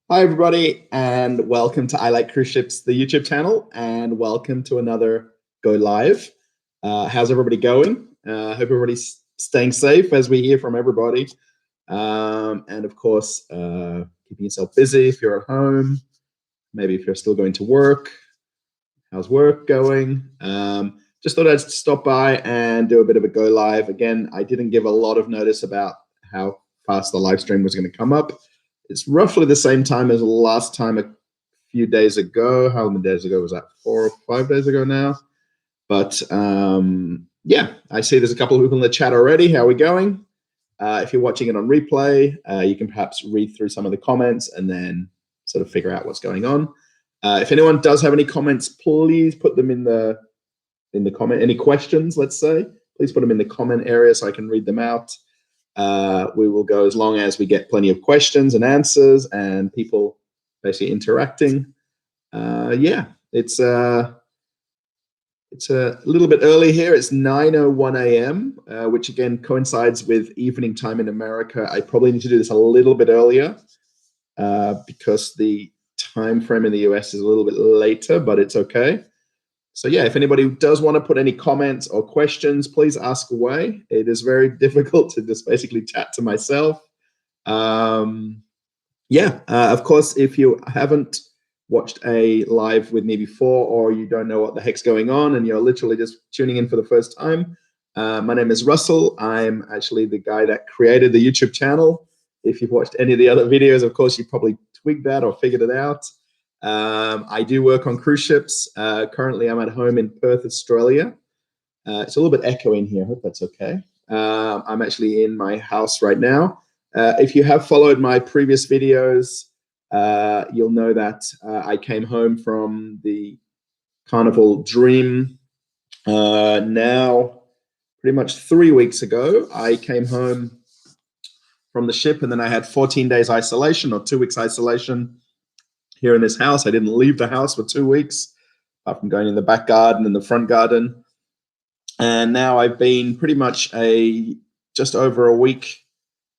Hi, everybody, and welcome to I Like Cruise Ships, the YouTube channel, and welcome to another Go Live. How's everybody going? Hope everybody's staying safe as we hear from everybody. And of course, keeping yourself busy if you're at home, maybe if you're still going to work. How's work going? Just thought I'd stop by and do a bit of a Go Live. Again, I didn't give a lot of notice about how fast the live stream was going to come up. It's roughly the same time as last time a few days ago. How many days ago was that? 4 or 5 days ago now. But yeah, I see there's a couple of people in the chat already. How are we going? If you're watching it on replay, you can perhaps read through some of the comments and then sort of figure out what's going on. If anyone does have any comments, please put them in the comment. Any questions, let's say, please put them in the comment area so I can read them out. We will go as long as we get plenty of questions and answers and people basically interacting. Yeah, it's a little bit early here. It's 9:01 a.m., which again coincides with evening time in America. I probably need to do this a little bit earlier because the time frame in the US is a little bit later, but it's okay. So yeah, if anybody does want to put any comments or questions, please ask away. It is very difficult to just basically chat to myself. Yeah, of course, if you haven't watched a live with me before, or you don't know what the heck's going on and you're literally just tuning in for the first time, my name is Russell. I'm actually the guy that created the YouTube channel. If you've watched any of the other videos, of course, you probably twigged that or figured it out. I do work on cruise ships. Currently, I'm at home in Perth, Australia. It's a little bit echoey in here. I hope that's okay. I'm actually in my house right now. If you have followed my previous videos, you'll know that I came home from the Carnival Dream now pretty much 3 weeks ago. I came home from the ship and then I had 14 days isolation or 2 weeks isolation here in this house. I didn't leave the house for 2 weeks, apart from going in the back garden and the front garden. And now I've been pretty much just over a week.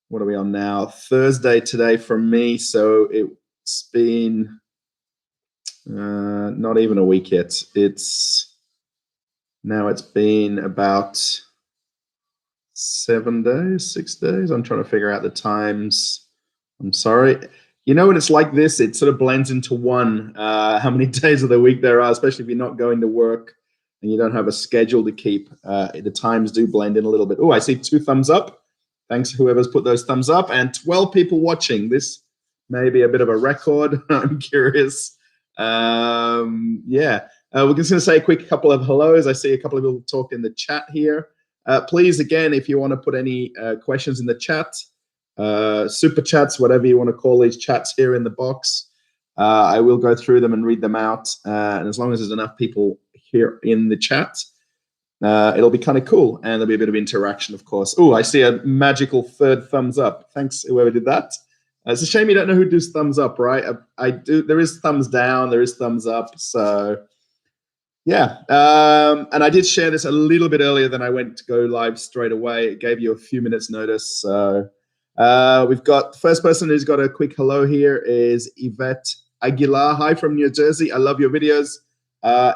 What are we on now? Thursday today for me. So it's been not even a week yet. It's been about 7 days, 6 days. I'm trying to figure out the times. I'm sorry. You know, when it's like this, it sort of blends into one, how many days of the week there are, especially if you're not going to work and you don't have a schedule to keep. The times do blend in a little bit. Oh, I see 2 thumbs up. Thanks to whoever's put those thumbs up, and 12 people watching. This may be a bit of a record. I'm curious. Yeah, we're just going to say a quick couple of hellos. I see a couple of people talk in the chat here. Please, again, if you want to put any questions in the chat, super chats, whatever you want to call these chats here in the box, I will go through them and read them out. And as long as there's enough people here in the chat, it'll be kind of cool, and there'll be a bit of interaction, of course. Oh, I see a magical 3rd thumbs up. Thanks, whoever did that. It's a shame you don't know who does thumbs up, right? I do. There is thumbs down. There is thumbs up. So yeah, and I did share this a little bit earlier than I went to go live straight away. It gave you a few minutes notice. So we've got the first person who's got a quick hello here is Yvette Aguilar. Hi from New Jersey. I love your videos.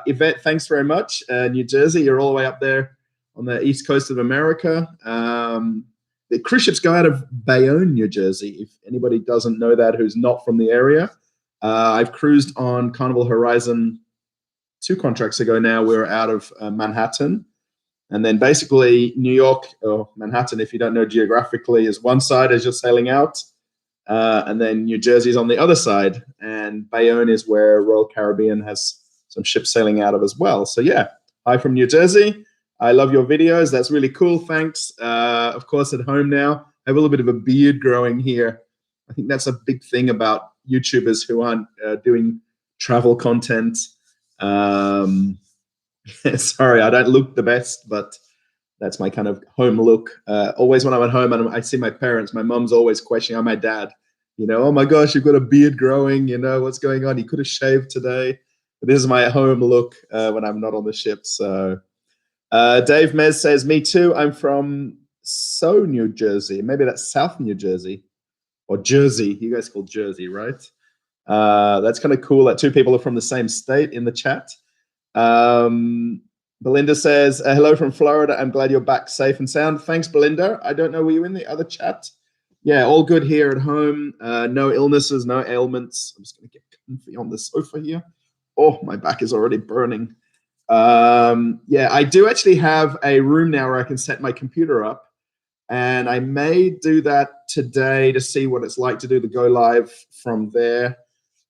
Yvette, thanks very much. New Jersey, you're all the way up there on the east coast of America. The cruise ships go out of Bayonne, New Jersey, if anybody doesn't know that who's not from the area. I've cruised on Carnival Horizon 2 contracts ago now. We were out of Manhattan. And then basically New York, or Manhattan, if you don't know geographically, is one side as you're sailing out. And then New Jersey is on the other side. And Bayonne is where Royal Caribbean has some ships sailing out of as well. So yeah, hi from New Jersey. I love your videos. That's really cool. Thanks. Of course, at home now, I have a little bit of a beard growing here. I think that's a big thing about YouTubers who aren't doing travel content. Sorry, I don't look the best, but that's my kind of home look. Always when I'm at home and I see my parents, my mom's always questioning, oh, my dad, you know, oh my gosh, you've got a beard growing, you know, what's going on? You could have shaved today. But this is my home look when I'm not on the ship. So Dave Mez says, me too. I'm from New Jersey. Maybe that's South New Jersey or Jersey. You guys call Jersey, right? That's kind of cool that two people are from the same state in the chat. Belinda says, hello from Florida. I'm glad you're back safe and sound. Thanks, Belinda. I don't know, were you in the other chat? Yeah, all good here at home. No illnesses, no ailments. I'm just going to get comfy on the sofa here. Oh, my back is already burning. Yeah, I do actually have a room now where I can set my computer up. And I may do that today to see what it's like to do the go live from there.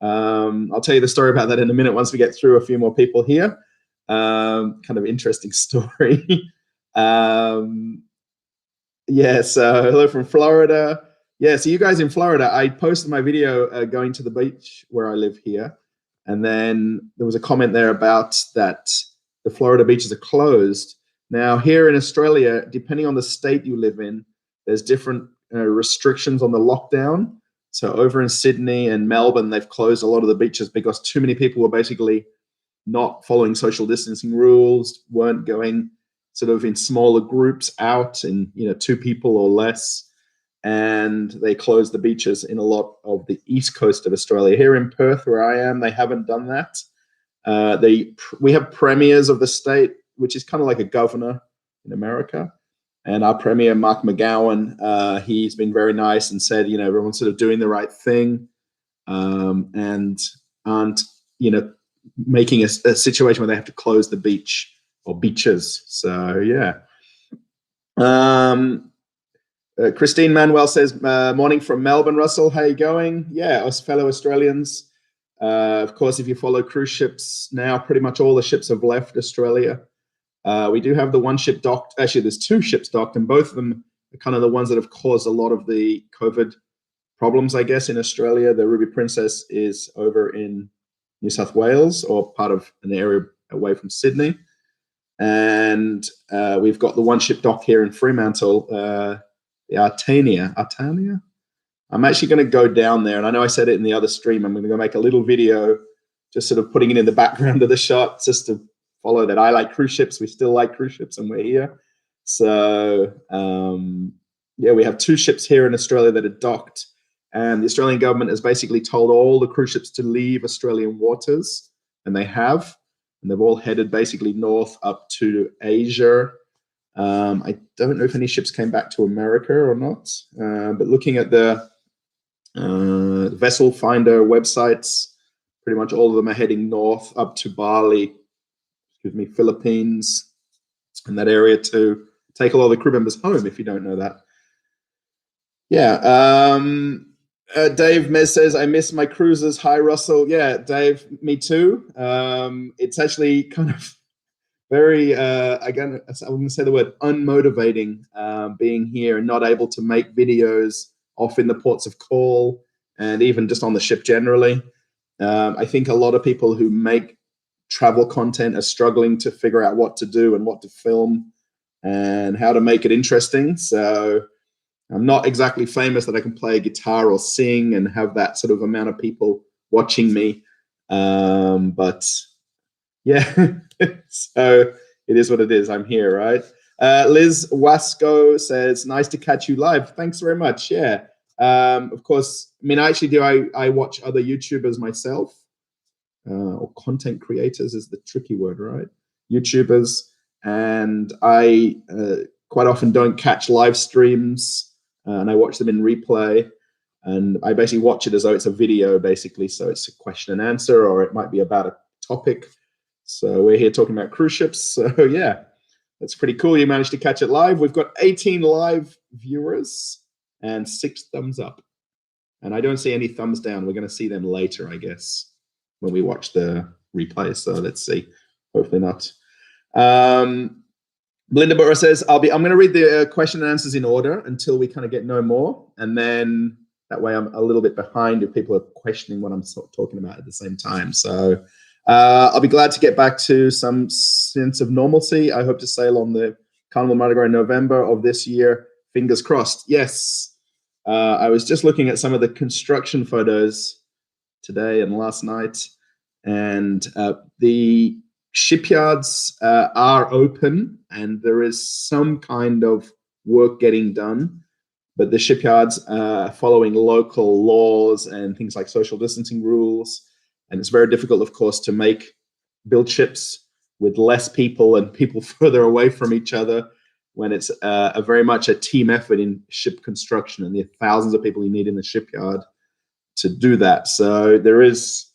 I'll tell you the story about that in a minute once we get through a few more people here. Kind of interesting story. Yeah, so hello from Florida. Yeah, so you guys in Florida, I posted my video going to the beach where I live here. And then there was a comment there about that the Florida beaches are closed. Now, here in Australia, depending on the state you live in, there's different restrictions on the lockdown. So over in Sydney and Melbourne, they've closed a lot of the beaches because too many people were basically not following social distancing rules, weren't going sort of in smaller groups out in 2 people or less. And they closed the beaches in a lot of the east coast of Australia. Here in Perth, where I am, they haven't done that. We have premiers of the state, which is kind of like a governor in America. And our premier, Mark McGowan, he's been very nice and said, everyone's sort of doing the right thing and aren't, making a situation where they have to close the beach or beaches. So, yeah. Christine Manuel says, morning from Melbourne, Russell. How you going? Yeah, us fellow Australians. Of course, if you follow cruise ships now, pretty much all the ships have left Australia. We do have the one ship docked. Actually, there's 2 ships docked, and both of them are kind of the ones that have caused a lot of the COVID problems, I guess, in Australia. The Ruby Princess is over in New South Wales, or part of an area away from Sydney. And we've got the one ship dock here in Fremantle, the Artania. I'm actually going to go down there, and I know I said it in the other stream. I'm going to go make a little video, just sort of putting it in the background of the shot, just to follow that. I like cruise ships. We still like cruise ships, and we're here. So, yeah, we have 2 ships here in Australia that are docked, and the Australian government has basically told all the cruise ships to leave Australian waters, and they have, and they've all headed basically north up to Asia. I don't know if any ships came back to America or not, but looking at the vessel finder websites, pretty much all of them are heading north up to Bali, Philippines, and that area to take a lot of the crew members home, if you don't know that. Yeah. Dave Mez says, I miss my cruises. Hi, Russell. Yeah, Dave, me too. It's actually kind of very, I'm going to say the word unmotivating, being here and not able to make videos off in the ports of call and even just on the ship generally. I think a lot of people who make travel content are struggling to figure out what to do and what to film and how to make it interesting. So I'm not exactly famous that I can play a guitar or sing and have that sort of amount of people watching me. But yeah, so it is what it is. I'm here, right? Liz Wasco says, nice to catch you live. Thanks very much. Yeah. Of course, I mean, I watch other YouTubers myself, or content creators is the tricky word, right? YouTubers. And I quite often don't catch live streams, and I watch them in replay. And I basically watch it as though it's a video, basically. So it's a question and answer, or it might be about a topic. So we're here talking about cruise ships. So yeah, that's pretty cool. You managed to catch it live. We've got 18 live viewers and 6 thumbs up. And I don't see any thumbs down. We're going to see them later, I guess, when we watch the replay. So let's see. Hopefully not. Belinda Butler says, I'm going to read the question and answers in order until we kind of get no more. And then that way I'm a little bit behind if people are questioning what I'm talking about at the same time. So I'll be glad to get back to some sense of normalcy. I hope to sail on the Carnival Mardi Gras in November of this year. Fingers crossed. Yes. I was just looking at some of the construction photos today and last night, and the shipyards are open and there is some kind of work getting done. but the shipyards are following local laws and things like social distancing rules. And it's very difficult, of course, to build ships with less people and people further away from each other when it's very much a team effort in ship construction, and there are thousands of people you need in the shipyard to do that. So there is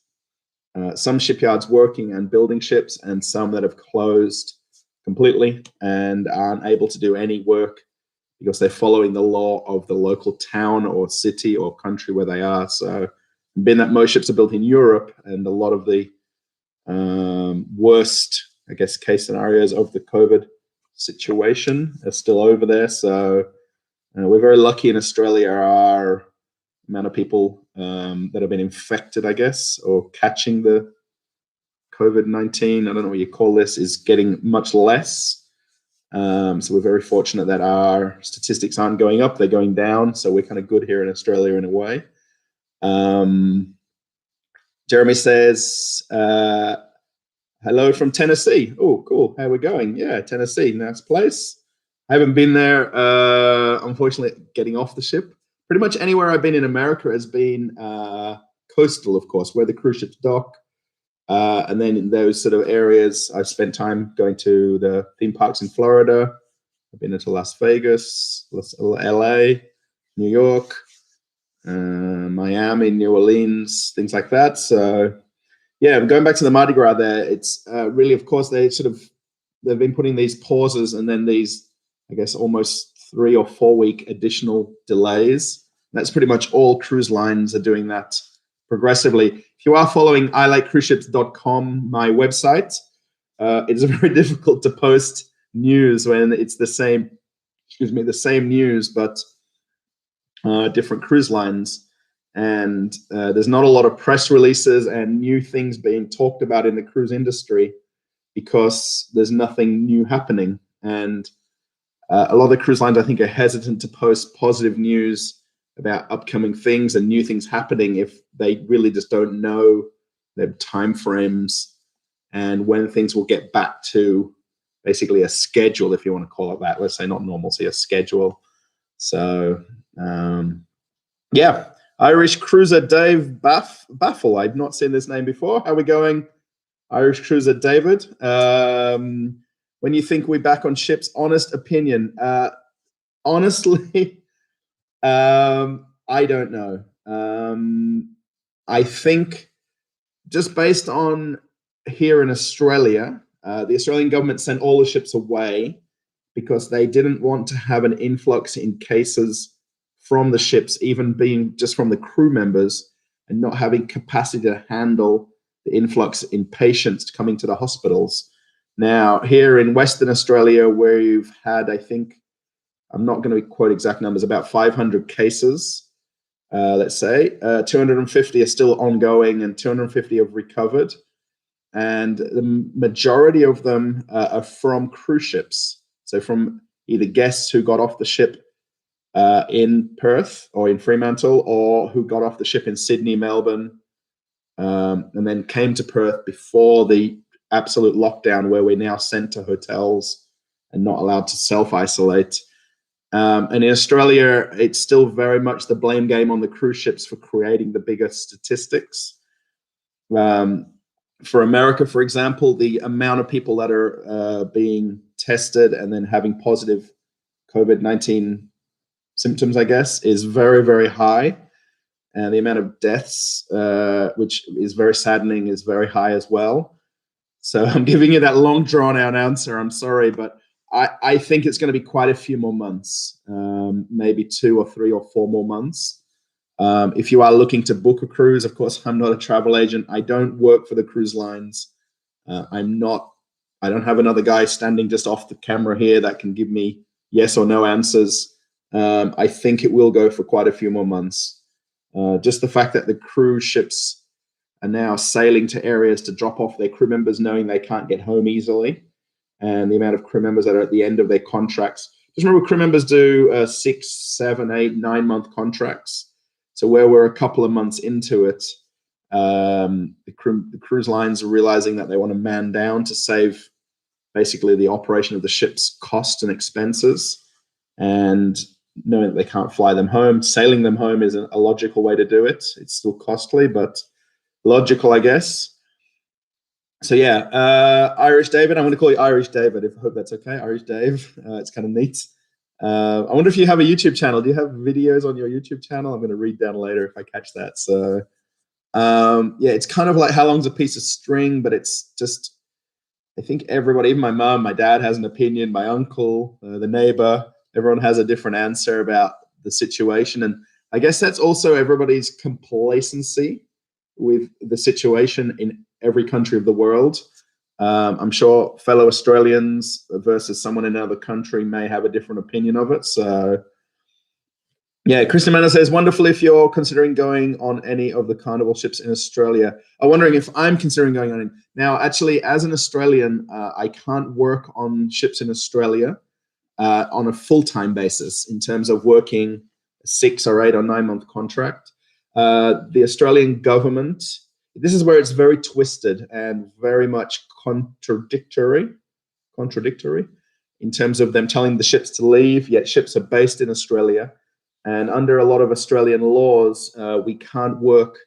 some shipyards working and building ships, and some that have closed completely and aren't able to do any work because they're following the law of the local town or city or country where they are. So, being that most ships are built in Europe, and a lot of the worst, I guess, case scenarios of the COVID situation are still over there. So, we're very lucky in Australia. Our amount of people that have been infected, I guess, or catching the COVID-19, I don't know what you call this, is getting much less. So we're very fortunate that our statistics aren't going up, they're going down. So we're kind of good here in Australia in a way. Jeremy says, hello from Tennessee. Oh, cool. How are we going? Yeah, Tennessee, nice place. I haven't been there, unfortunately, getting off the ship. Pretty much anywhere I've been in America has been coastal, of course, where the cruise ships dock. And then in those sort of areas, I've spent time going to the theme parks in Florida. I've been into Las Vegas, LA, New York, Miami, New Orleans, things like that. So, yeah, going back to the Mardi Gras there, it's really, of course, they've been putting these pauses and then these, I guess, almost 3 or 4 week additional delays. That's pretty much all cruise lines are doing that progressively. If you are following ILikeCruiseShips.com, my website, it's very difficult to post news when it's the same news, but different cruise lines. And there's not a lot of press releases and new things being talked about in the cruise industry because there's nothing new happening. And a lot of the cruise lines, I think, are hesitant to post positive news about upcoming things and new things happening if they really just don't know their timeframes and when things will get back to basically a schedule, if you want to call it that. Let's say not normalcy, a schedule. So, yeah, Irish cruiser Dave Baffle. I've not seen this name before. How are we going, Irish cruiser David? When you think we're back on ships, honest opinion. Honestly, I don't know. I think just based on here in Australia, the Australian government sent all the ships away because they didn't want to have an influx in cases from the ships, even being just from the crew members, and not having capacity to handle the influx in patients coming to the hospitals. Now, here in Western Australia, where you've had, I think, I'm not going to quote exact numbers, about 500 cases, let's say. 250 are still ongoing and 250 have recovered. And the majority of them are from cruise ships. So from either guests who got off the ship in Perth or in Fremantle, or who got off the ship in Sydney, Melbourne, and then came to Perth before the absolute lockdown where we're now sent to hotels and not allowed to self-isolate. And in Australia, it's still very much the blame game on the cruise ships for creating the bigger statistics. For America, for example, the amount of people that are being tested and then having positive COVID-19 symptoms, I guess, is very, very high. And the amount of deaths, which is very saddening, is very high as well. So I'm giving you that long drawn out answer. I'm sorry, but I think it's going to be quite a few more months, maybe 2 or 3 or 4 more months. If you are looking to book a cruise, of course, I'm not a travel agent. I don't work for the cruise lines. I don't have another guy standing just off the camera here that can give me yes or no answers. I think it will go for quite a few more months. Just the fact that the cruise ships are now sailing to areas to drop off their crew members, knowing they can't get home easily, and the amount of crew members that are at the end of their contracts. Just remember, crew members do 6, 7, 8, 9 month contracts. So where we're a couple of months into it, the cruise lines are realizing that they want to man down to save basically the operation of the ship's costs and expenses. And knowing that they can't fly them home. Sailing them home isn't a logical way to do it. It's still costly, but logical, I guess. So yeah, Irish David. I'm going to call you Irish David. I hope that's okay. Irish Dave. It's kind of neat. I wonder if you have a YouTube channel. Do you have videos on your YouTube channel? I'm going to read down later if I catch that. So yeah, it's kind of like how long's a piece of string, but it's just, I think everybody, even my mom, my dad has an opinion, my uncle, the neighbor, everyone has a different answer about the situation. And I guess that's also everybody's complacency with the situation in every country of the world. I'm sure fellow Australians versus someone in another country may have a different opinion of it. So yeah, Kristen Manor says, wonderful if you're considering going on any of the Carnival ships in Australia. I'm wondering if I'm considering going on. Now, actually, as an Australian, I can't work on ships in Australia on a full-time basis in terms of working 6 or 8 or 9 month contract. The Australian government, this is where it's very twisted and very much contradictory in terms of them telling the ships to leave, yet ships are based in Australia. And under a lot of Australian laws, we can't work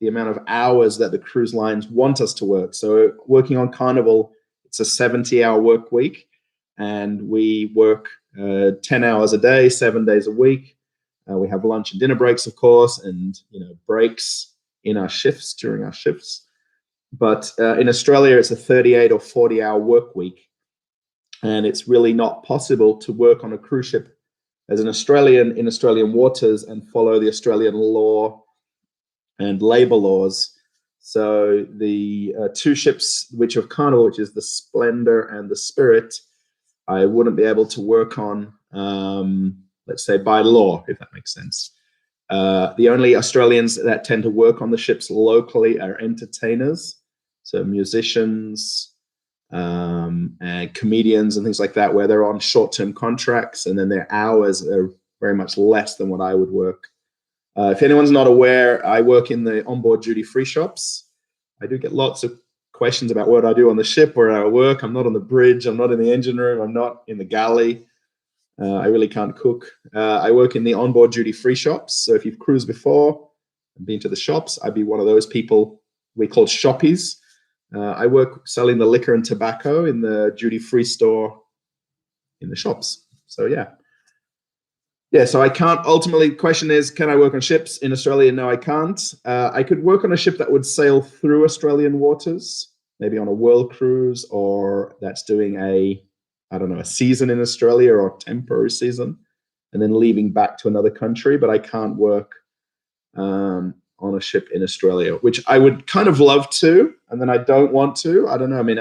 the amount of hours that the cruise lines want us to work. So working on Carnival, it's a 70-hour work week, and we work 10 hours a day, 7 days a week. We have lunch and dinner breaks, of course, and breaks in our shifts, during our shifts. But in Australia, it's a 38 or 40-hour work week, and it's really not possible to work on a cruise ship as an Australian in Australian waters and follow the Australian law and labour laws. So the 2 ships which of Carnival, which is the Splendor and the Spirit, I wouldn't be able to work on, let's say, by law, if that makes sense. The only Australians that tend to work on the ships locally are entertainers, so musicians, and comedians and things like that, where they're on short-term contracts, and then their hours are very much less than what I would work. If anyone's not aware, I work in the onboard duty-free shops. I do get lots of questions about what I do on the ship, where I work. I'm not on the bridge. I'm not in the engine room. I'm not in the galley. I really can't cook. I work in the onboard duty-free shops. So if you've cruised before and been to the shops, I'd be one of those people we call shoppies. I work selling the liquor and tobacco in the duty-free store in the shops. So yeah. Yeah, so I can't, ultimately, the question is, can I work on ships in Australia? No, I can't. I could work on a ship that would sail through Australian waters, maybe on a world cruise, or that's doing a season in Australia or a temporary season, and then leaving back to another country. But I can't work on a ship in Australia, which I would kind of love to, and then I don't want to. I don't know. I mean,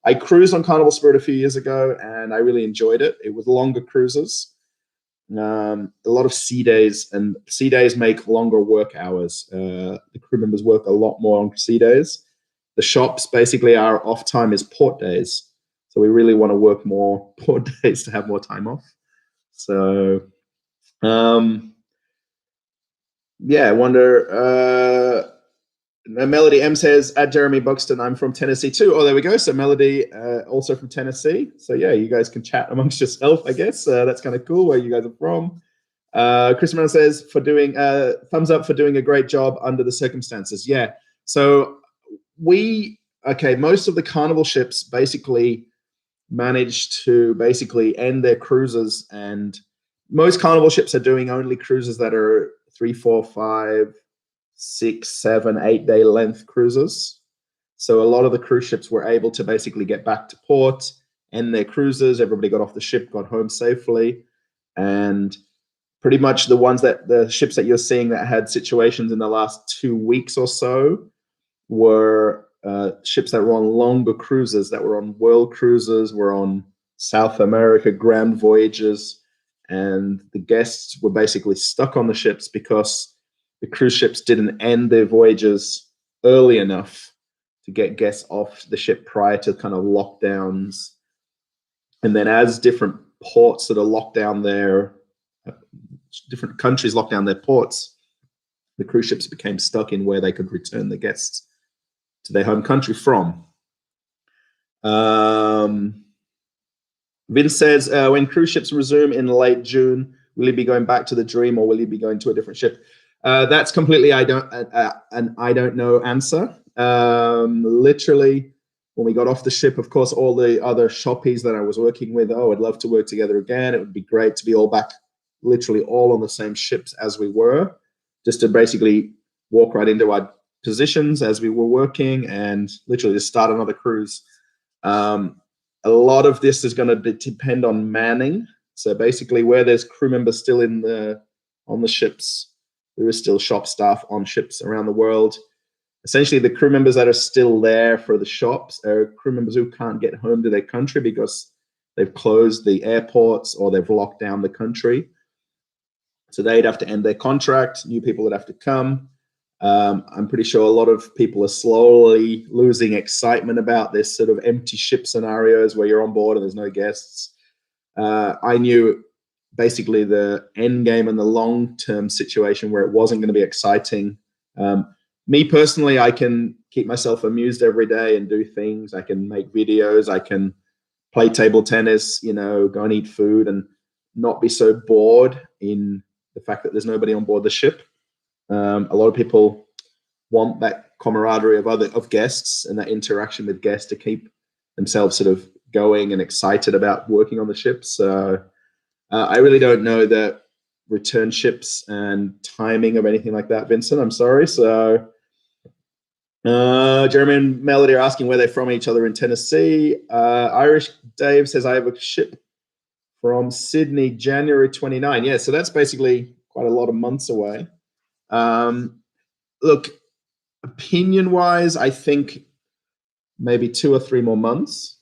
I cruised on Carnival Spirit a few years ago, and I really enjoyed it. It was longer cruises, a lot of sea days, and sea days make longer work hours. The crew members work a lot more on sea days. The shops, basically, our off time is port days. So we really want to work more port days to have more time off. So, yeah, I wonder. Melody M says, at Jeremy Buxton, I'm from Tennessee too. Oh, there we go. So Melody, also from Tennessee. So yeah, you guys can chat amongst yourself, I guess. That's kind of cool where you guys are from. Chris Mann says, for doing thumbs up for doing a great job under the circumstances. Yeah. So most of the Carnival ships basically managed to end their cruises, and most Carnival ships are doing only cruises that are 3, 4, 5, 6, 7, 8 day length cruises. So a lot of the cruise ships were able to basically get back to port, end their cruises. Everybody got off the ship, got home safely, and pretty much the ships that you're seeing that had situations in the last 2 weeks or so were ships that were on longer cruises, that were on world cruises, were on South America grand voyages, and the guests were basically stuck on the ships because the cruise ships didn't end their voyages early enough to get guests off the ship prior to kind of lockdowns. And then as different ports that are locked down different countries locked down their ports, the cruise ships became stuck in where they could return the guests to their home country from. Vince says, when cruise ships resume in late June, Will you be going back to the Dream, or will you be going to a different ship? That's completely I don't know answer. Literally, when we got off the ship, of course, all the other shoppies that I was working with, oh, I'd love to work together again. It would be great to be all back, literally all on the same ships as we were, just to basically walk right into our positions as we were working and literally just start another cruise. A lot of this is going to depend on manning. So basically, where there's crew members still on the ships, there is still shop staff on ships around the world. Essentially, the crew members that are still there for the shops are crew members who can't get home to their country because they've closed the airports or they've locked down the country. So they'd have to end their contract. New people would have to come. I'm pretty sure a lot of people are slowly losing excitement about this sort of empty ship scenarios where you're on board and there's no guests. I knew basically the end game and the long-term situation where it wasn't going to be exciting. Me personally, I can keep myself amused every day and do things. I can make videos. I can play table tennis, go and eat food and not be so bored in the fact that there's nobody on board the ship. A lot of people want that camaraderie of guests and that interaction with guests to keep themselves sort of going and excited about working on the ships. So I really don't know the return ships and timing of anything like that, Vincent. I'm sorry. So Jeremy and Melody are asking where they're from each other in Tennessee. Irish Dave says, I have a ship from Sydney, January 29. Yeah, so that's basically quite a lot of months away. Look, opinion-wise, I think maybe 2 or 3 more months.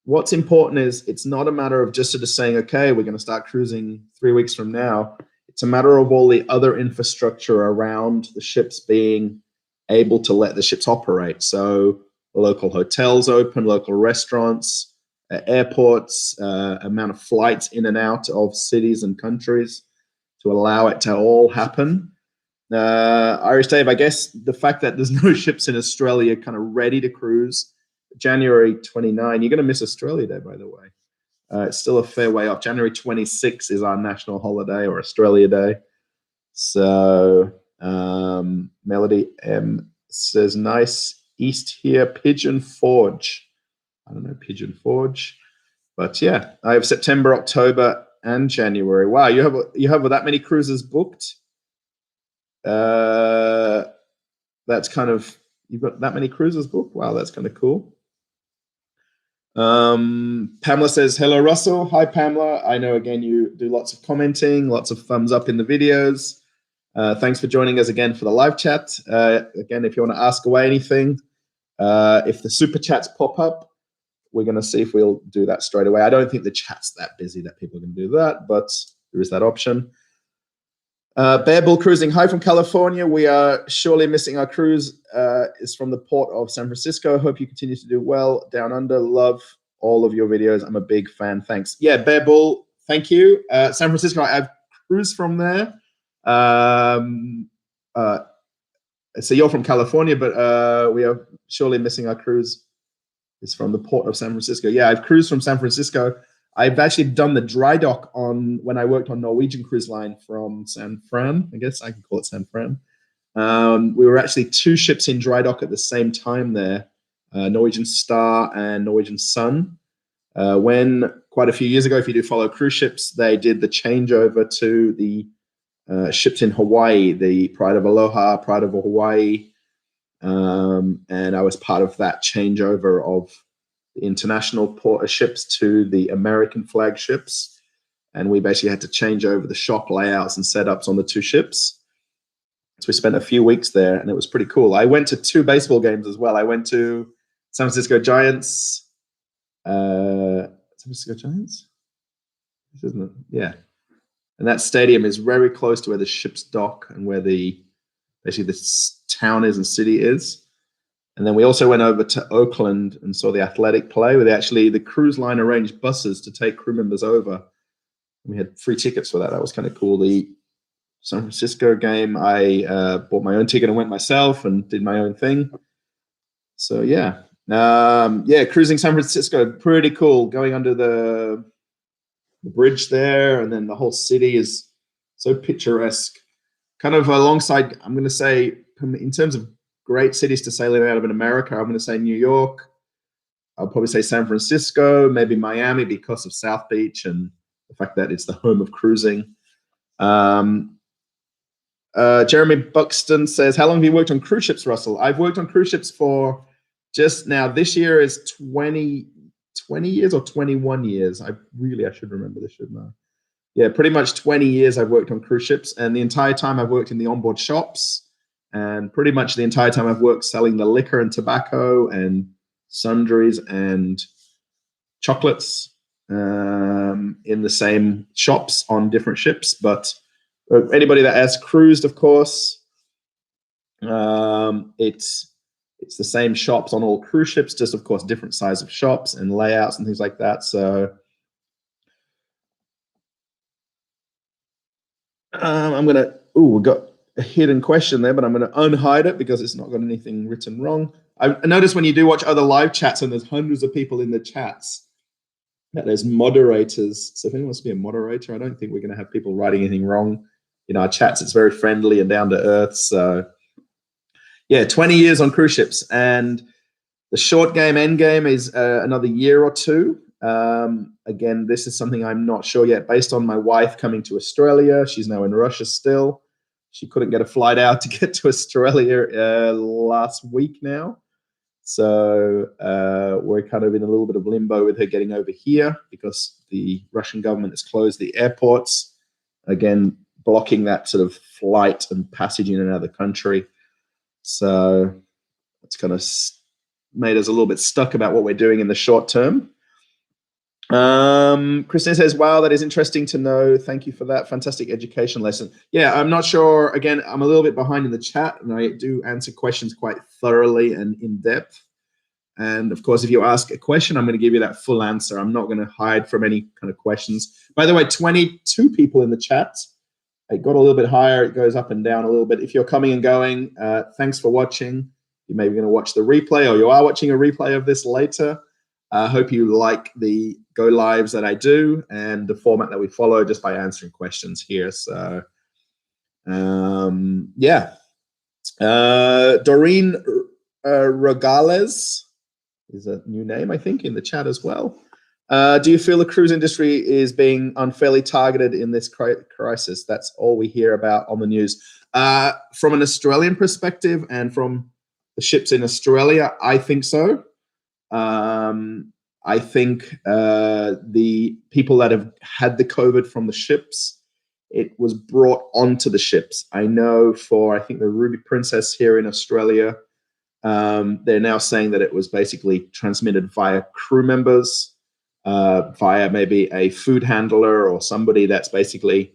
What's important is it's not a matter of just sort of saying, okay, we're going to start cruising 3 weeks from now. It's a matter of all the other infrastructure around the ships being able to let the ships operate. So local hotels open, local restaurants, airports, amount of flights in and out of cities and countries to allow it to all happen. Irish Dave, I guess the fact that there's no ships in Australia kind of ready to cruise, January 29, you're going to miss Australia Day, by the way. It's still a fair way off. January 26 is our national holiday, or Australia Day. So Melody M says, nice east here, Pigeon Forge. I don't know Pigeon Forge, but yeah, I have September, October, and January. Wow, you have that many cruises booked. That's kind of, you've got that many cruises booked. Wow, that's kind of cool. Pamela says, hello, Russell. Hi, Pamela. I know, again, you do lots of commenting, lots of thumbs up in the videos. Thanks for joining us again for the live chat. Again, if you want to ask away anything, if the super chats pop up, we're going to see if we'll do that straight away. I don't think the chat's that busy that people can do that, but there is that option. Bear Bull Cruising, hi from California. We are surely missing our cruise. Is from the port of San Francisco. Hope you continue to do well down under. Love all of your videos. I'm a big fan. Thanks. Yeah, Bear Bull, thank you. San Francisco, I've cruised from there. So you're from California, but we are surely missing our cruise. It's from the port of San Francisco. Yeah, I've cruised from San Francisco. I've actually done the dry dock when I worked on Norwegian Cruise Line from San Fran. I guess I can call it San Fran. We were actually 2 ships in dry dock at the same time there, Norwegian Star and Norwegian Sun. When quite a few years ago, if you do follow cruise ships, they did the changeover to the ships in Hawaii, the Pride of Aloha, Pride of Hawaii. And I was part of that changeover of the international ships to the American flag ships. And we basically had to change over the shop layouts and setups on the 2 ships. So we spent a few weeks there, and it was pretty cool. I went to 2 baseball games as well. I went to San Francisco Giants. San Francisco Giants? Isn't it? Yeah. And that stadium is very close to where the ships dock and where basically this town is and city is. And then we also went over to Oakland and saw the Athletic play, where the cruise line arranged buses to take crew members over. We had free tickets for that. That was kind of cool. The San Francisco game, I bought my own ticket and went myself and did my own thing. So yeah. Cruising San Francisco, pretty cool. Going under the the bridge there, and then the whole city is so picturesque. Kind of alongside, I'm going to say, in terms of great cities to sail in out of in America, I'm going to say New York. I'll probably say San Francisco, maybe Miami because of South Beach and the fact that it's the home of cruising. Jeremy Buxton says, how long have you worked on cruise ships, Russell? I've worked on cruise ships for just now. This year is 20 years or 21 years. I should remember this, shouldn't I? Yeah, pretty much 20 years I've worked on cruise ships, and the entire time I've worked in the onboard shops, and pretty much the entire time I've worked selling the liquor and tobacco and sundries and chocolates in the same shops on different ships. But anybody that has cruised, of course, it's the same shops on all cruise ships, just of course different size of shops and layouts and things like that. So I'm gonna, we got a hidden question there, but I'm gonna unhide it because it's not got anything written wrong. I notice when you do watch other live chats and there's hundreds of people in the chats, that there's moderators. So if anyone wants to be a moderator, I don't think we're gonna have people writing anything wrong in our chats. It's very friendly and down to earth. So yeah, 20 years on cruise ships, and the short game end game is another year or two. Again, this is something I'm not sure yet. Based on my wife coming to Australia, she's now in Russia still. She couldn't get a flight out to get to Australia last week now. So we're kind of in a little bit of limbo with her getting over here because the Russian government has closed the airports, again, blocking that sort of flight and passage in another country. So it's kind of made us a little bit stuck about what we're doing in the short term. Christine says, wow, that is interesting to know. Thank you for that fantastic education lesson. Yeah, I'm not sure. Again, I'm a little bit behind in the chat, and I do answer questions quite thoroughly and in depth. And of course, if you ask a question, I'm going to give you that full answer. I'm not going to hide from any kind of questions. By the way, 22 people in the chat. It got a little bit higher. It goes up and down a little bit. If you're coming and going, thanks for watching. You may be going to watch the replay, or you are watching a replay of this later. I hope you like the go lives that I do and the format that we follow just by answering questions here. So, yeah. Doreen Rogales is a new name, I think, in the chat as well. Do you feel the cruise industry is being unfairly targeted in this crisis? That's all we hear about on the news. From an Australian perspective and from the ships in Australia, I think so. I think the people that have had the COVID from the ships, it was brought onto the ships. I know for, I think, the Ruby Princess here in Australia, they're now saying that it was basically transmitted via crew members, via maybe a food handler or somebody that's basically,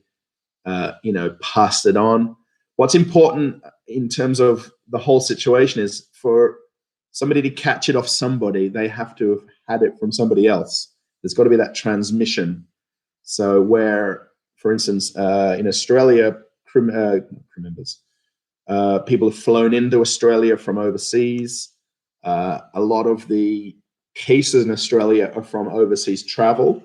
passed it on. What's important in terms of the whole situation is for somebody to catch it off somebody, they have to have had it from somebody else. There's got to be that transmission. So where, for instance, in Australia, crew members, people have flown into Australia from overseas. A lot of the cases in Australia are from overseas travel.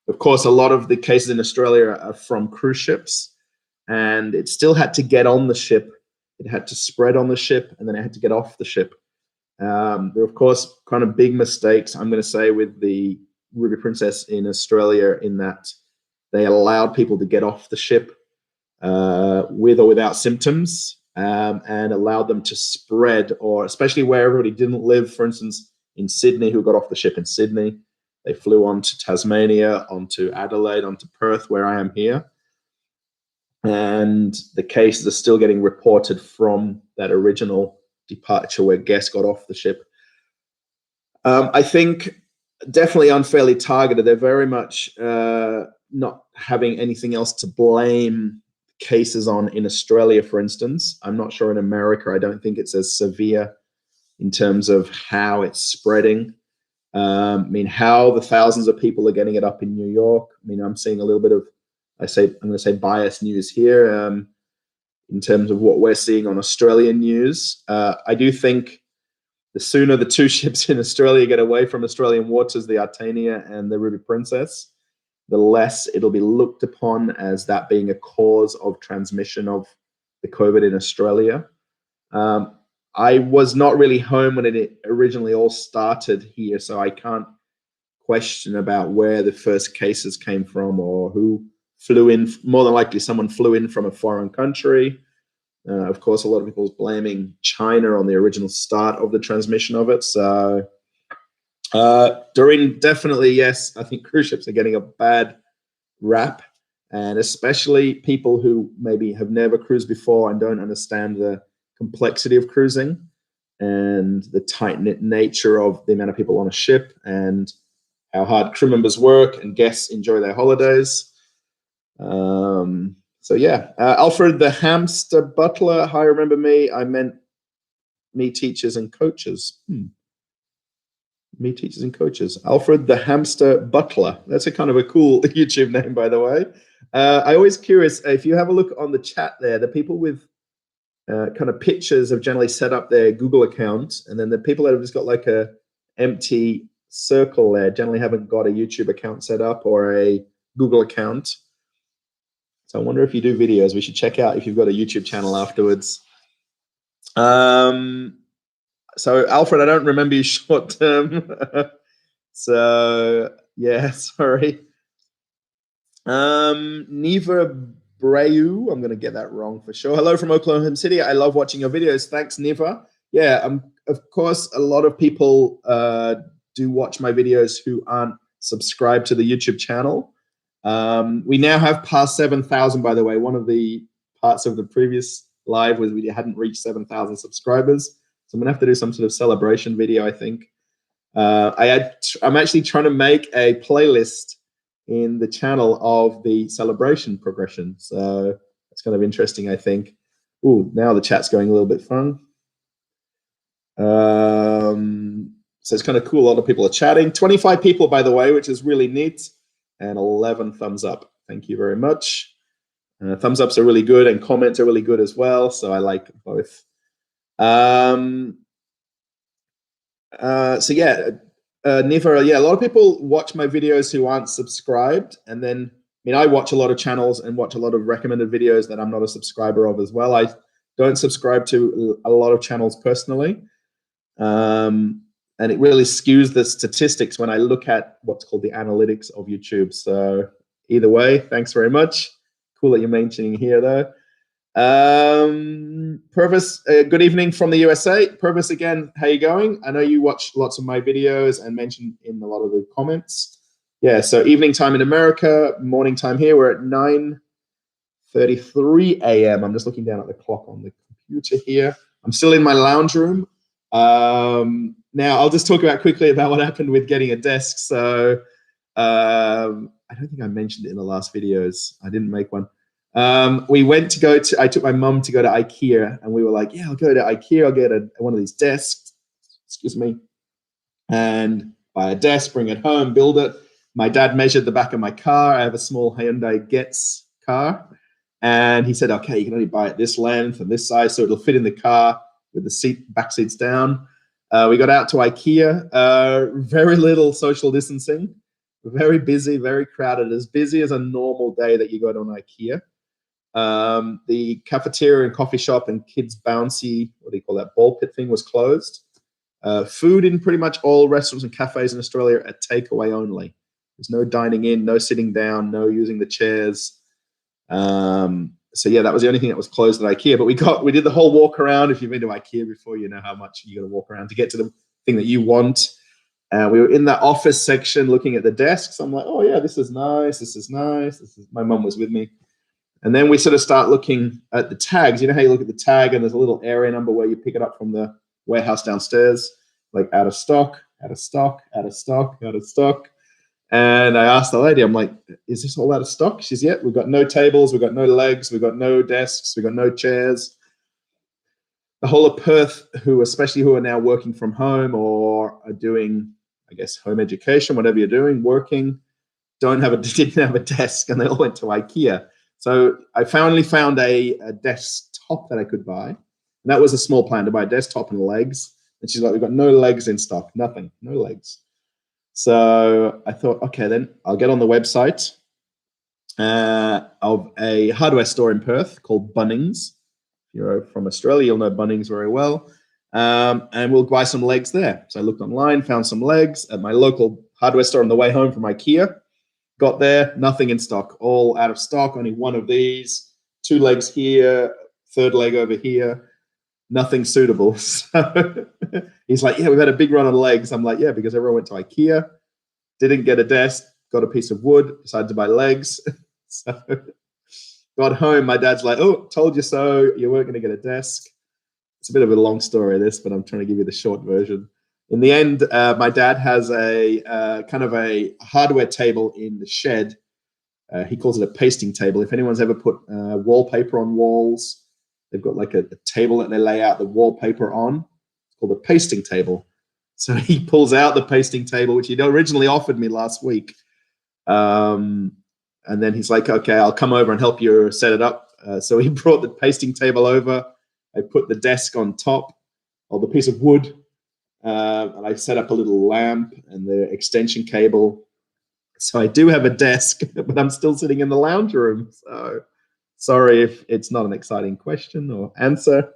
Of course, a lot of the cases in Australia are from cruise ships, and it still had to get on the ship. It had to spread on the ship, and then it had to get off the ship. There are, of course, kind of big mistakes, I'm going to say, with the Ruby Princess in Australia, in that they allowed people to get off the ship with or without symptoms, and allowed them to spread, or especially where everybody didn't live. For instance, in Sydney, who got off the ship in Sydney, they flew on to Tasmania, onto Adelaide, onto Perth, where I am here. And the cases are still getting reported from that original departure where guests got off the ship. I think definitely unfairly targeted. They're very much not having anything else to blame cases on in Australia, for instance. I'm not sure in America. I don't think it's as severe in terms of how it's spreading. I mean, how the thousands of people are getting it up in New York. I mean, I'm seeing a little bit of, I'm going to say biased news here in terms of what we're seeing on Australian news. I do think the sooner the two ships in Australia get away from Australian waters, the Artania and the Ruby Princess, the less it'll be looked upon as that being a cause of transmission of the COVID in Australia. I was not really home when it originally all started here, so I can't question about where the first cases came from or who flew in. More than likely, someone flew in from a foreign country. Of course, a lot of people blaming China on the original start of the transmission of it. So, Doreen, definitely, yes, I think cruise ships are getting a bad rap, and especially people who maybe have never cruised before and don't understand the complexity of cruising and the tight-knit nature of the amount of people on a ship and how hard crew members work and guests enjoy their holidays. So yeah, Alfred the hamster butler. Hi, remember me? I meant me teachers and coaches. Me teachers and coaches. Alfred the hamster butler. That's a kind of a cool YouTube name, by the way. I always curious if you have a look on the chat there. The people with kind of pictures have generally set up their Google account, and then the people that have just got like a empty circle there generally haven't got a YouTube account set up or a Google account. So I wonder if you do videos, we should check out if you've got a YouTube channel afterwards. So Alfred, I don't remember you short term. So yeah, sorry. Neva Breu, I'm gonna get that wrong for sure. Hello from Oklahoma City. I love watching your videos. Thanks, Neva. Yeah, of course, a lot of people do watch my videos who aren't subscribed to the YouTube channel. We now have passed 7,000, by the way. One of the parts of the previous live was we hadn't reached 7,000 subscribers. So I'm gonna have to do some sort of celebration video, I think. I'm actually trying to make a playlist in the channel of the celebration progression. So it's kind of interesting, I think. Ooh, now the chat's going a little bit fun. So it's kind of cool. A lot of people are chatting. 25 people, by the way, which is really neat. And 11 thumbs up. Thank you very much. Thumbs ups are really good and comments are really good as well. So I like both. So yeah, Niva, yeah, a lot of people watch my videos who aren't subscribed. And then, I mean, I watch a lot of channels and watch a lot of recommended videos that I'm not a subscriber of as well. I don't subscribe to a lot of channels personally. And it really skews the statistics when I look at what's called the analytics of YouTube. So either way, thanks very much. Cool that you're mentioning here though. Purvis, good evening from the USA. Purvis, again, how you going? I know you watch lots of my videos and mentioned in a lot of the comments. Yeah, so evening time in America, morning time here. We're at 9:33 a.m. I'm just looking down at the clock on the computer here. I'm still in my lounge room. Now, I'll just talk quickly about what happened with getting a desk. So I don't think I mentioned it in the last videos. I didn't make one. We went to I took my mum to go to IKEA, and we were like, yeah, I'll go to IKEA. I'll get one of these desks, excuse me, and buy a desk, bring it home, build it. My dad measured the back of my car. I have a small Hyundai Getz car. And he said, okay, you can only buy it this length and this size, so it'll fit in the car with the back seats down. We got out to IKEA, very little social distancing, very busy, very crowded, as busy as a normal day that you go to an IKEA. The cafeteria and coffee shop and kids bouncy, what do you call that, ball pit thing was closed. Food in pretty much all restaurants and cafes in Australia are takeaway only. There's no dining in, no sitting down, no using the chairs. So yeah, that was the only thing that was closed at IKEA, but we did the whole walk around. If you've been to IKEA before, you know how much you got to walk around to get to the thing that you want. We were in the office section looking at the desks. I'm like, oh yeah, this is nice. This is nice. My mum was with me. And then we sort of start looking at the tags. You know how you look at the tag and there's a little area number where you pick it up from the warehouse downstairs, like out of stock, out of stock, out of stock, out of stock. And I asked the lady, I'm like, is this all out of stock? She's, yeah, we've got no tables, we've got no legs, we've got no desks, we've got no chairs. The whole of Perth, especially who are now working from home or are doing, I guess, home education, whatever you're doing, working, didn't have a desk, and they all went to IKEA. So I finally found a desktop that I could buy. And that was a small plan, to buy a desktop and legs. And she's like, we've got no legs in stock, nothing, no legs. So I thought, okay, then I'll get on the website of a hardware store in Perth called Bunnings. If you're from Australia, you'll know Bunnings very well. And we'll buy some legs there. So I looked online, found some legs at my local hardware store on the way home from IKEA. Got there, nothing in stock, all out of stock, only one of these, 2 legs here, 3rd leg over here, nothing suitable. So he's like, yeah, we've had a big run on legs. I'm like, yeah, because everyone went to IKEA, didn't get a desk, got a piece of wood, decided to buy legs. So got home, my dad's like, oh, told you so, you weren't going to get a desk. It's a bit of a long story, this, but I'm trying to give you the short version. In the end, my dad has a kind of a hardware table in the shed. He calls it a pasting table. If anyone's ever put wallpaper on walls, they've got like a table that they lay out the wallpaper on. It's called a pasting table. So he pulls out the pasting table, which he originally offered me last week. And then he's like, okay, I'll come over and help you set it up. So he brought the pasting table over. I put the desk on top of the piece of wood. And I set up a little lamp and the extension cable. So I do have a desk, but I'm still sitting in the lounge room. So sorry if it's not an exciting question or answer.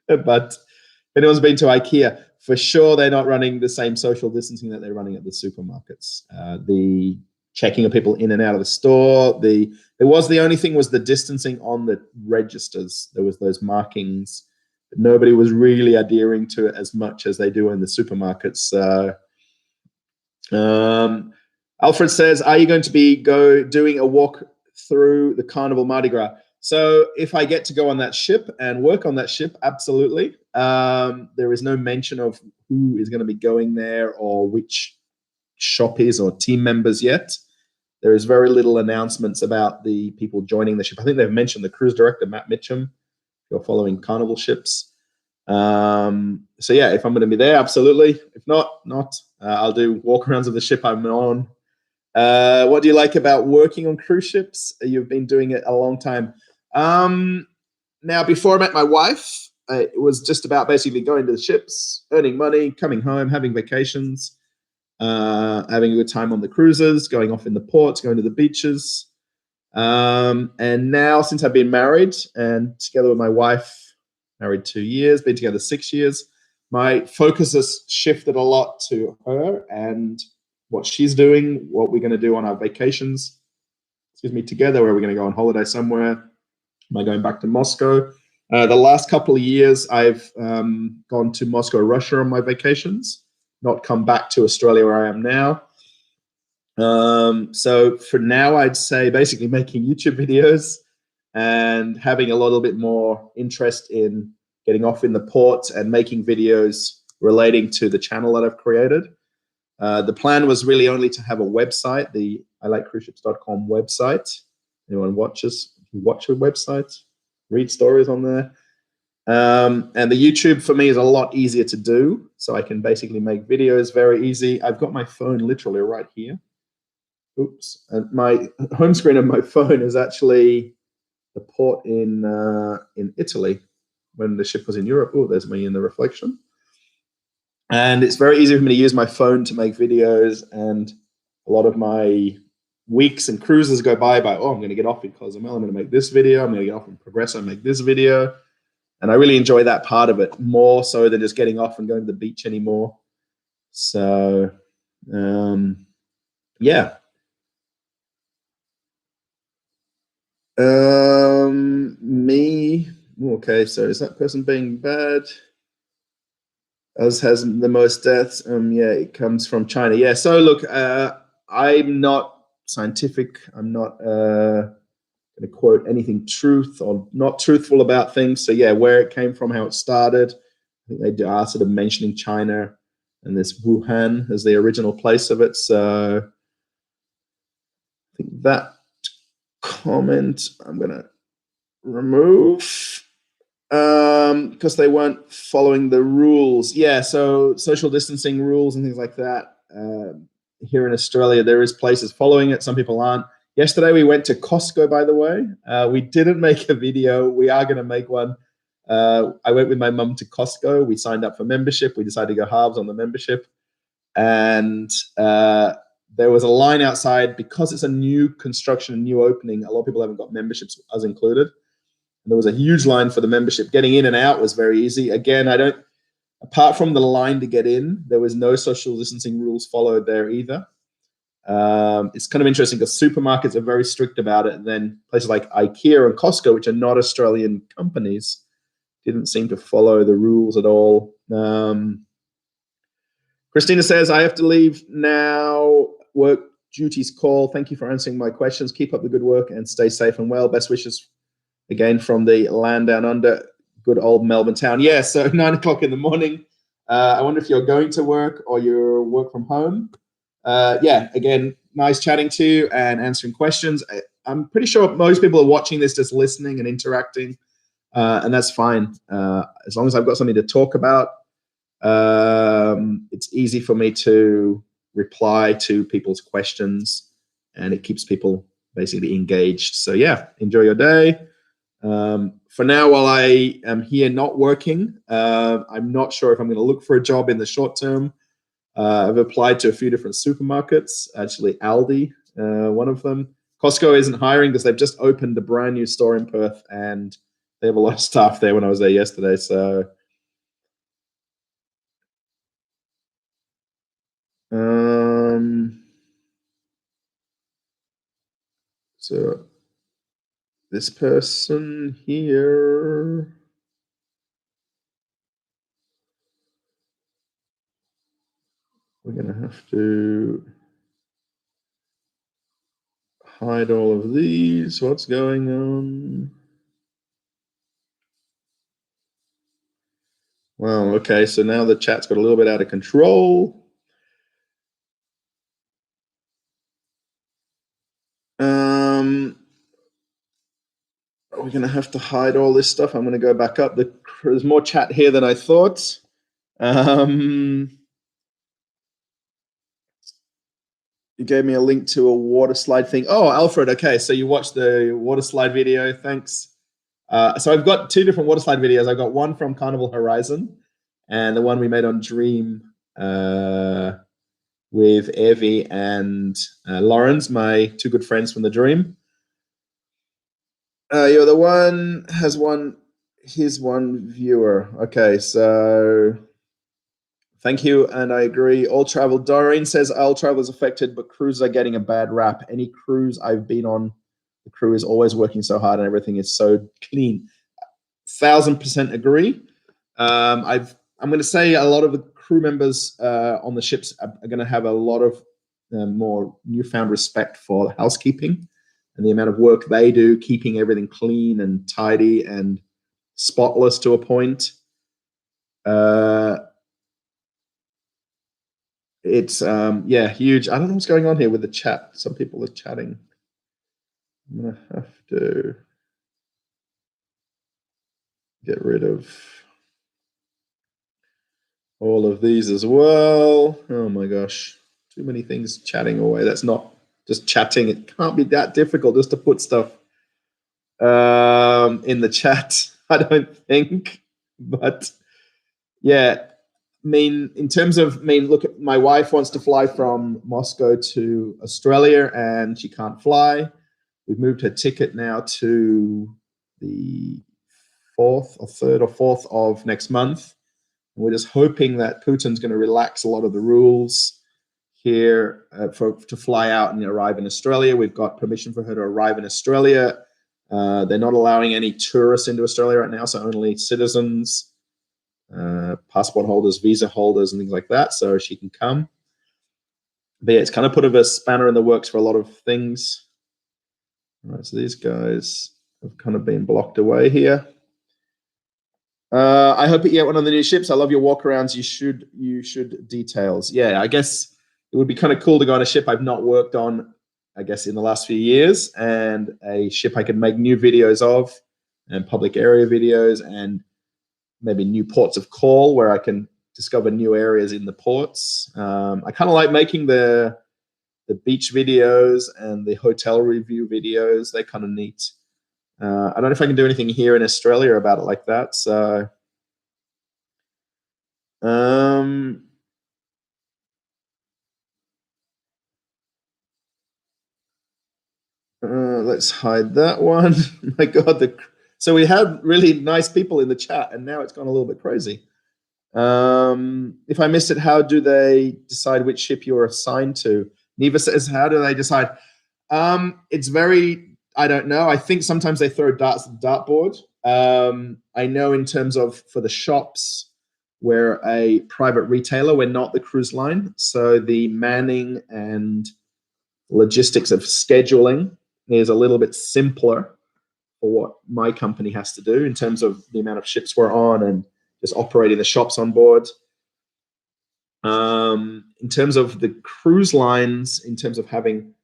But if anyone's been to IKEA, for sure they're not running the same social distancing that they're running at the supermarkets. The checking of people in and out of the store. The only thing was the distancing on the registers. There was those markings. But nobody was really adhering to it as much as they do in the supermarkets. Alfred says, are you going to be doing a walk through the Carnival Mardi Gras? So if I get to go on that ship and work on that ship, absolutely. There is no mention of who is going to be going there or which shop is or team members yet. There is very little announcements about the people joining the ship. I think they've mentioned the cruise director, Matt Mitchum, if you're following Carnival ships. So yeah, if I'm going to be there, absolutely. If not, I'll do walkarounds of the ship I'm on. What do you like about working on cruise ships? You've been doing it a long time. Now, before I met my wife, it was just about basically going to the ships, earning money, coming home, having vacations, having a good time on the cruises, going off in the ports, going to the beaches. And now, since I've been married and together with my wife, married 2 years, been together 6 years, my focus has shifted a lot to her and what she's doing, what we're going to do on our vacations, together, where we're going to go on holiday somewhere. Am I going back to Moscow? The last couple of years, I've gone to Moscow, Russia on my vacations, not come back to Australia where I am now. So for now, I'd say basically making YouTube videos and having a little bit more interest in getting off in the port and making videos relating to the channel that I've created. The plan was really only to have a website, the ILikeCruiseShips.com website. Anyone watch a website, read stories on there. And the YouTube for me is a lot easier to do. So I can basically make videos very easy. I've got my phone literally right here. Oops. And my home screen of my phone is actually the port in Italy when the ship was in Europe. Oh, there's me in the reflection. And it's very easy for me to use my phone to make videos. And a lot of my weeks and cruises go by, oh, I'm going to get off in Cozumel. I'm going to make this video. I'm going to get off in Progresso and make this video. And I really enjoy that part of it more so than just getting off and going to the beach anymore. So, yeah. Me. Okay, so is that person being bad? Us has the most deaths. Yeah, it comes from China. Yeah. So look, I'm not scientific. I'm not going to quote anything truth or not truthful about things. So yeah, where it came from, how it started. I think they are sort of mentioning China and this Wuhan as the original place of it. So I think that comment I'm going to remove because they weren't following the rules. Yeah, so social distancing rules and things like that. Here in Australia, there is places following it. Some people aren't. Yesterday, we went to Costco, by the way. We didn't make a video. We are going to make one. I went with my mum to Costco. We signed up for membership. We decided to go halves on the membership. And there was a line outside because it's a new construction, a new opening. A lot of people haven't got memberships, us included. And there was a huge line for the membership. Getting in and out was very easy. Again, apart from the line to get in, there was no social distancing rules followed there either. It's kind of interesting because supermarkets are very strict about it. And then places like IKEA and Costco, which are not Australian companies, didn't seem to follow the rules at all. Christina says, I have to leave now. Work duties call. Thank you for answering my questions. Keep up the good work and stay safe and well. Best wishes again from the land down under, good old Melbourne town. Yeah, so 9 o'clock in the morning. I wonder if you're going to work or you work from home. Yeah, again, nice chatting to you and answering questions. I'm pretty sure most people are watching this just listening and interacting, and that's fine. As long as I've got something to talk about, it's easy for me to reply to people's questions, and it keeps people basically engaged. So yeah, enjoy your day. For now, while I am here not working, I'm not sure if I'm going to look for a job in the short term. I've applied to a few different supermarkets, actually Aldi, one of them. Costco isn't hiring because they've just opened a brand new store in Perth and they have a lot of staff there when I was there yesterday. So, so this person here, we're going to have to hide all of these. What's going on? Wow, okay, so now the chat's got a little bit out of control. We're going to have to hide all this stuff. I'm going to go back up. There's more chat here than I thought. You gave me a link to a water slide thing. Oh, Alfred, okay, so you watched the water slide video. Thanks. So I've got two different water slide videos. I've got one from Carnival Horizon and the one we made on Dream with Evie and Lawrence, my two good friends from the Dream. You're the one has here's one viewer. Okay, so thank you, and I agree. All travel. Doreen says all travel is affected, but cruises are getting a bad rap. Any cruise I've been on, the crew is always working so hard, and everything is so clean. 1,000% agree. I'm going to say a lot of the crew members on the ships are going to have a lot of more newfound respect for housekeeping and the amount of work they do, keeping everything clean and tidy and spotless to a point. It's yeah, huge. I don't know what's going on here with the chat. Some people are chatting. I'm gonna have to get rid of all of these as well. Oh my gosh, too many things chatting away. That's not just chatting. It can't be that difficult just to put stuff in the chat. I don't think, but yeah. I mean, in terms of, look, my wife wants to fly from Moscow to Australia and she can't fly. We've moved her ticket now to the 3rd or 4th of next month. And we're just hoping that Putin's going to relax a lot of the rules here to fly out and arrive in Australia. We've got permission for her to arrive in Australia. They're not allowing any tourists into Australia right now, so only citizens, passport holders, visa holders, and things like that, so she can come. But yeah, it's kind of put a spanner in the works for a lot of things. All right, so these guys have kind of been blocked away here. I hope you get one of the new ships. I love your walkarounds. You should details. Yeah, I guess it would be kind of cool to go on a ship I've not worked on, I guess, in the last few years, and a ship I could make new videos of, and public area videos, and maybe new ports of call where I can discover new areas in the ports. I kind of like making the beach videos and the hotel review videos. They're kind of neat. I don't know if I can do anything here in Australia about it like that. So, Let's hide that one. My God, so we had really nice people in the chat, and now it's gone a little bit crazy. If I missed it, how do they decide which ship you're assigned to? Neva says, how do they decide? It's very, I don't know. I think sometimes they throw darts at the dartboard. I know in terms of for the shops, we're a private retailer. We're not the cruise line. So the manning and logistics of scheduling is a little bit simpler for what my company has to do in terms of the amount of ships we're on and just operating the shops on board. In terms of the cruise lines, in terms of having,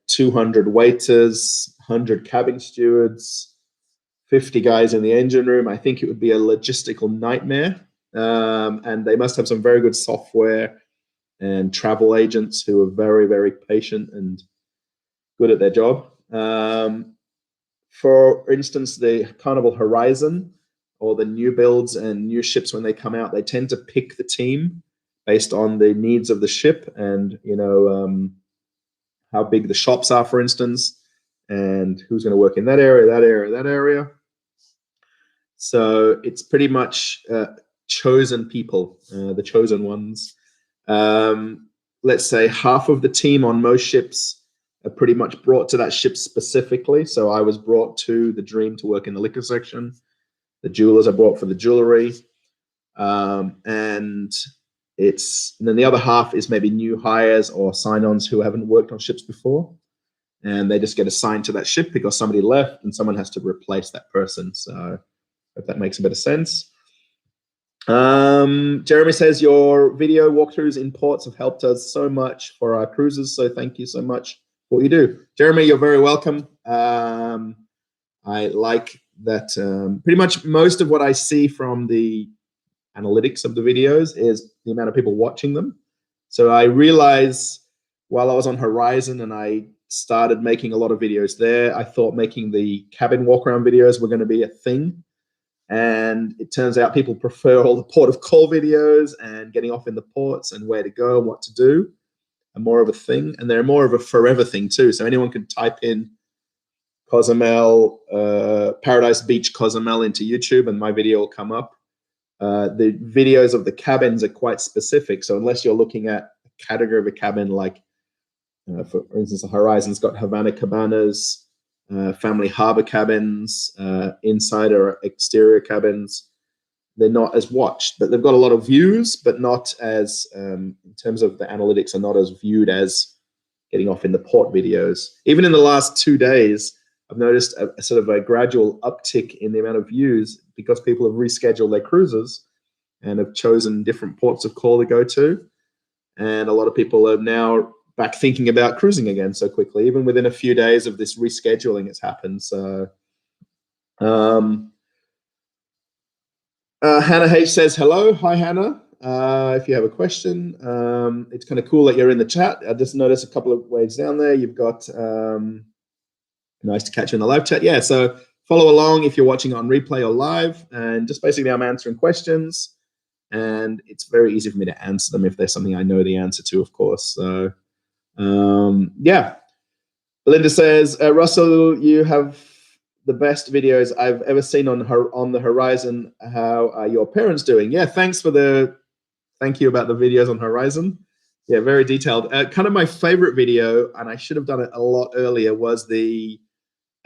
200 waiters, 100 cabin stewards, 50 guys in the engine room, I think it would be a logistical nightmare. And they must have some very good software and travel agents who are very, very patient and good at their job. For instance, the Carnival Horizon or the new builds and new ships, when they come out, they tend to pick the team based on the needs of the ship and, how big the shops are, for instance, and who's going to work in that area, that area, that area. So it's pretty much chosen people, the chosen ones. Let's say half of the team on most ships are pretty much brought to that ship specifically. So I was brought to the Dream to work in the liquor section. The jewelers are brought for the jewelry. And then the other half is maybe new hires or sign-ons who haven't worked on ships before. And they just get assigned to that ship because somebody left and someone has to replace that person. So if that makes a bit of sense. Jeremy says your video walkthroughs in ports have helped us so much for our cruises. So thank you so much for what you do. Jeremy, you're very welcome. I like that pretty much most of what I see from the analytics of the videos is the amount of people watching them. So I realized while I was on Horizon and I started making a lot of videos there, I thought making the cabin walk around videos were going to be a thing. And it turns out people prefer all the port of call videos and getting off in the ports and where to go and what to do, and more of a thing. And they're more of a forever thing too. So anyone can type in Cozumel, Paradise Beach Cozumel into YouTube and my video will come up. The videos of the cabins are quite specific. So unless you're looking at a category of a cabin, like for instance, the Horizon's got Havana Cabanas, family harbor cabins, inside or exterior cabins. They're not as watched, but they've got a lot of views, but not as, in terms of the analytics, are not as viewed as getting off in the port videos. Even in the last 2 days, I've noticed a sort of a gradual uptick in the amount of views because people have rescheduled their cruises and have chosen different ports of call to go to. And a lot of people are now back thinking about cruising again so quickly. Even within a few days of this rescheduling, it's happened. So Hannah H says hello. Hi, Hannah. If you have a question, it's kind of cool that you're in the chat. I just noticed a couple of waves down there. You've got nice to catch you in the live chat. Yeah, so follow along if you're watching on replay or live, and just basically I'm answering questions, and it's very easy for me to answer them if there's something I know the answer to, of course. So yeah. Linda says, Russell, you have the best videos I've ever seen on the Horizon. How are your parents doing? Yeah, thank you about the videos on Horizon. Yeah, very detailed. Kind of my favorite video, and I should have done it a lot earlier, was the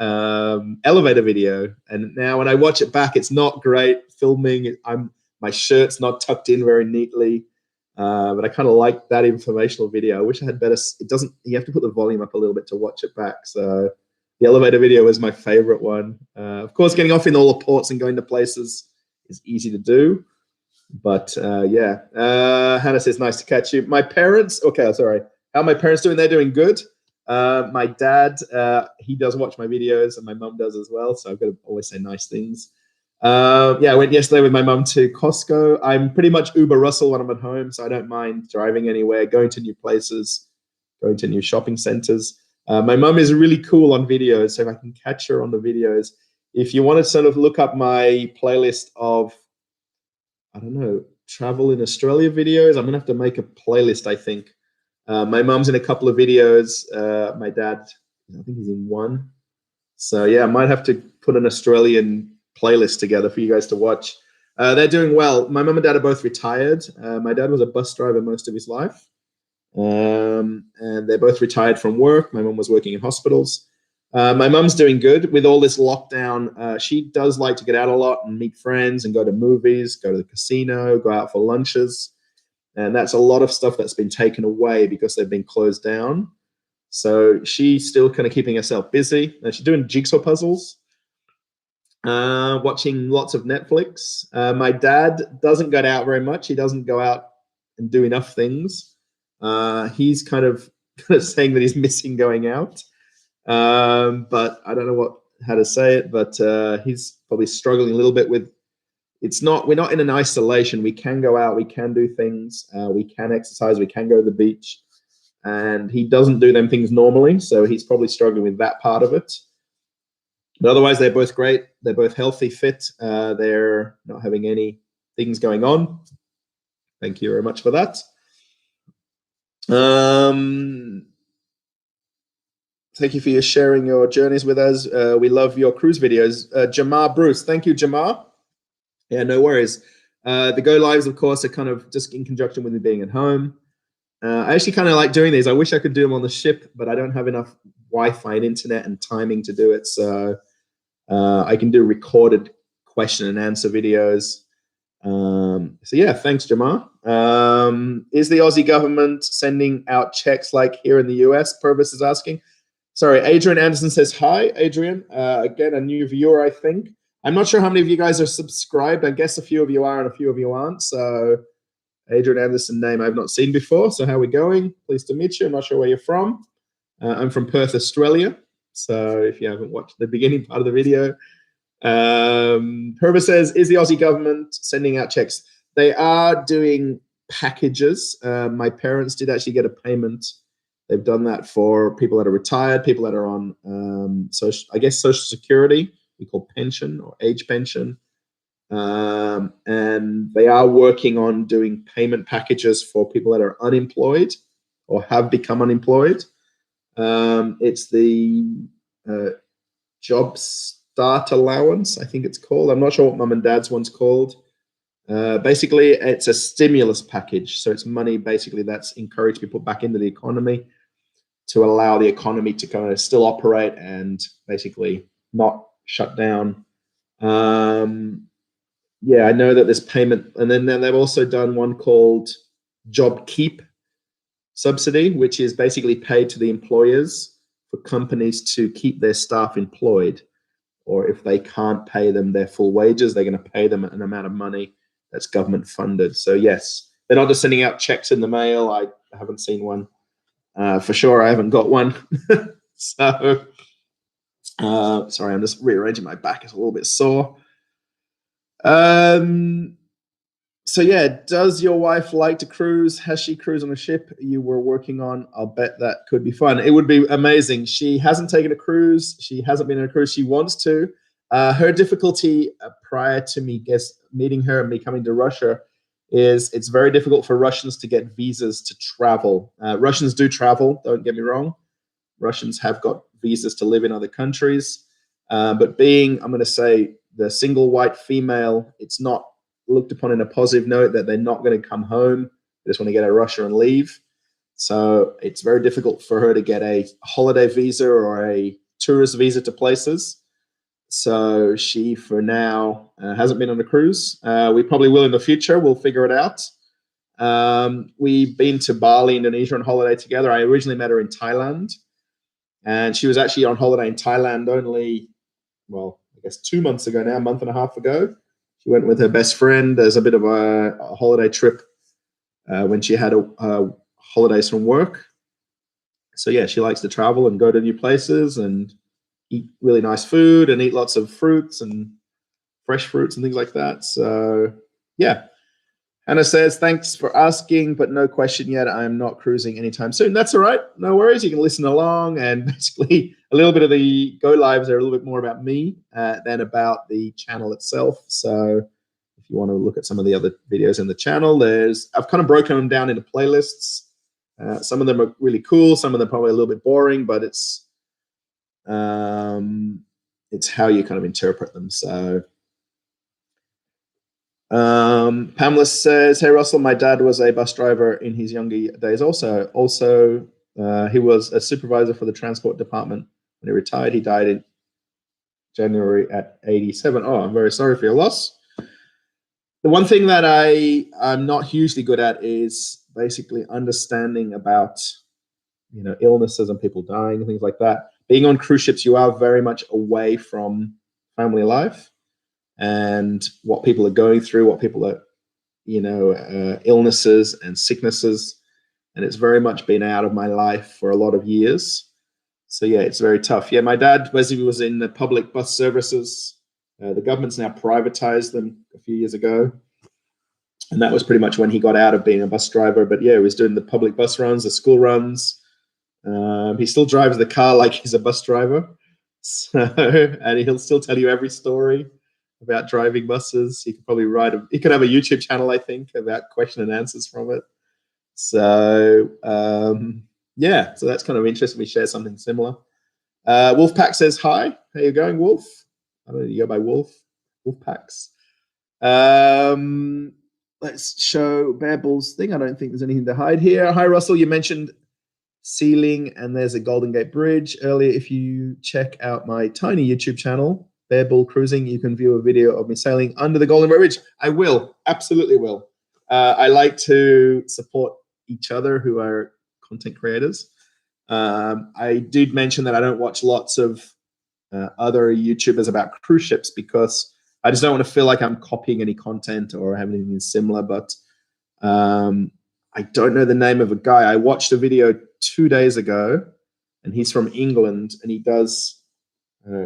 elevator video. And now when I watch it back, it's not great filming. My shirt's not tucked in very neatly. But I kind of like that informational video. I wish I had better. It doesn't. You have to put the volume up a little bit to watch it back. So the elevator video was my favorite one. Of course, getting off in all the ports and going to places is easy to do. But yeah, Hannah says, nice to catch you. My parents, okay, sorry. How are my parents doing? They're doing good. My dad, he does watch my videos, and my mum does as well. So I've got to always say nice things. Yeah, I went yesterday with my mum to Costco. I'm pretty much Uber Russell when I'm at home, so I don't mind driving anywhere, going to new places, going to new shopping centers. My mum is really cool on videos, so if I can catch her on the videos. If you want to sort of look up my playlist of, I don't know, travel in Australia videos, I'm going to have to make a playlist, I think. My mum's in a couple of videos. My dad I think he's in one. So yeah, I might have to put an Australian playlist together for you guys to watch. They're doing well. My mum and dad are both retired. My dad was a bus driver most of his life. And they're both retired from work. My mum was working in hospitals. My mum's doing good with all this lockdown. She does like to get out a lot and meet friends and go to movies, go to the casino, go out for lunches. And that's a lot of stuff that's been taken away because they've been closed down. So she's still kind of keeping herself busy. She's doing jigsaw puzzles, watching lots of Netflix. My dad doesn't go out very much. He doesn't go out and do enough things. He's kind of saying that he's missing going out. But I don't know how to say it, but he's probably struggling a little bit with, we're not in an isolation. We can go out, we can do things, we can exercise, we can go to the beach, and he doesn't do them things normally. So he's probably struggling with that part of it. But otherwise, they're both great. They're both healthy, fit. They're not having any things going on. Thank you very much for that. Thank you for your sharing your journeys with us. We love your cruise videos. Jamar Bruce, thank you, Jamar. Yeah, no worries. The go lives, of course, are kind of just in conjunction with me being at home. I actually kind of like doing these. I wish I could do them on the ship, but I don't have enough Wi-Fi and internet and timing to do it. So I can do recorded question and answer videos. So yeah, thanks, Jamar. Is the Aussie government sending out checks like here in the US? Purvis is asking. Sorry, Adrian Anderson says hi, Adrian. Again, a new viewer, I think. I'm not sure how many of you guys are subscribed. I guess a few of you are and a few of you aren't. So Adrian Anderson, name I've not seen before. So how are we going? Pleased to meet you. I'm not sure where you're from. I'm from Perth, Australia. So if you haven't watched the beginning part of the video. Herbert says, is the Aussie government sending out checks? They are doing packages. My parents did actually get a payment. They've done that for people that are retired, people that are on, I guess, Social Security, we call pension or age pension. And they are working on doing payment packages for people that are unemployed or have become unemployed. It's the Job Start Allowance, I think it's called. I'm not sure what mum and dad's one's called. Basically, it's a stimulus package. So it's money basically that's encouraged to be put back into the economy to allow the economy to kind of still operate and basically not shut down. Yeah, I know that there's payment. And then they've also done one called Job Keep subsidy, which is basically paid to the employers for companies to keep their staff employed. Or if they can't pay them their full wages, they're going to pay them an amount of money that's government funded. So yes, they're not just sending out checks in the mail. I haven't seen one. For sure, I haven't got one. So, sorry, I'm just rearranging my back. It's a little bit sore. So yeah, does your wife like to cruise? Has she cruised on a ship you were working on? I'll bet that could be fun. It would be amazing. She hasn't taken a cruise. She hasn't been on a cruise. She wants to. Her difficulty prior to me meeting her and me coming to Russia is it's very difficult for Russians to get visas to travel. Russians do travel, don't get me wrong. Russians have got visas to live in other countries. But being, I'm going to say, the single white female, it's not looked upon in a positive note that they're not going to come home. They just want to get out of Russia and leave. So it's very difficult for her to get a holiday visa or a tourist visa to places. So she, for now, hasn't been on a cruise. We probably will in the future. We'll figure it out. We've been to Bali, Indonesia on holiday together. I originally met her in Thailand. And she was actually on holiday in Thailand only, well, I guess 2 months ago now, a month and a half ago. She went with her best friend as a bit of a holiday trip when she had holidays from work. So yeah, she likes to travel and go to new places and eat really nice food and eat lots of fruits and fresh fruits and things like that. So yeah. Hannah says, thanks for asking, but no question yet. I'm not cruising anytime soon. That's all right. No worries. You can listen along. And basically, a little bit of the go lives are a little bit more about me than about the channel itself. So if you want to look at some of the other videos in the channel, I've kind of broken them down into playlists. Some of them are really cool. Some of them are probably a little bit boring, but it's It's how you kind of interpret them. So Pamela says, "Hey Russell, my dad was a bus driver in his younger days. Also, he was a supervisor for the transport department. When he retired, he died in January at 87. Oh, I'm very sorry for your loss." The one thing that I'm not hugely good at is basically understanding about, you know, illnesses and people dying and things like that. Being on cruise ships, you are very much away from family life and what people are going through, what people are, you know, illnesses and sicknesses. And it's very much been out of my life for a lot of years. So yeah, it's very tough. Yeah, my dad, Wesley, was in the public bus services. The government's now privatized them a few years ago. And that was pretty much when he got out of being a bus driver. But yeah, he was doing the public bus runs, the school runs. He still drives the car like he's a bus driver. So, and he'll still tell you every story about driving buses. He could probably he could have a YouTube channel, I think, about question and answers from it. So, yeah, so that's kind of interesting. We share something similar. Wolfpack says, "Hi, how you going, Wolf?" I don't know, you go by Wolf. Wolfpacks. Let's show Bear Bull's thing. I don't think there's anything to hide here. Hi, Russell. You mentioned sailing, and there's a Golden Gate Bridge earlier. If you check out my tiny YouTube channel, Bear Bull Cruising, you can view a video of me sailing under the Golden Gate Bridge. I will, absolutely will. I like to support each other who are content creators. I did mention that I don't watch lots of other YouTubers about cruise ships because I just don't want to feel like I'm copying any content or having anything similar. But I don't know the name of a guy. I watched a video 2 days ago, and he's from England, and he does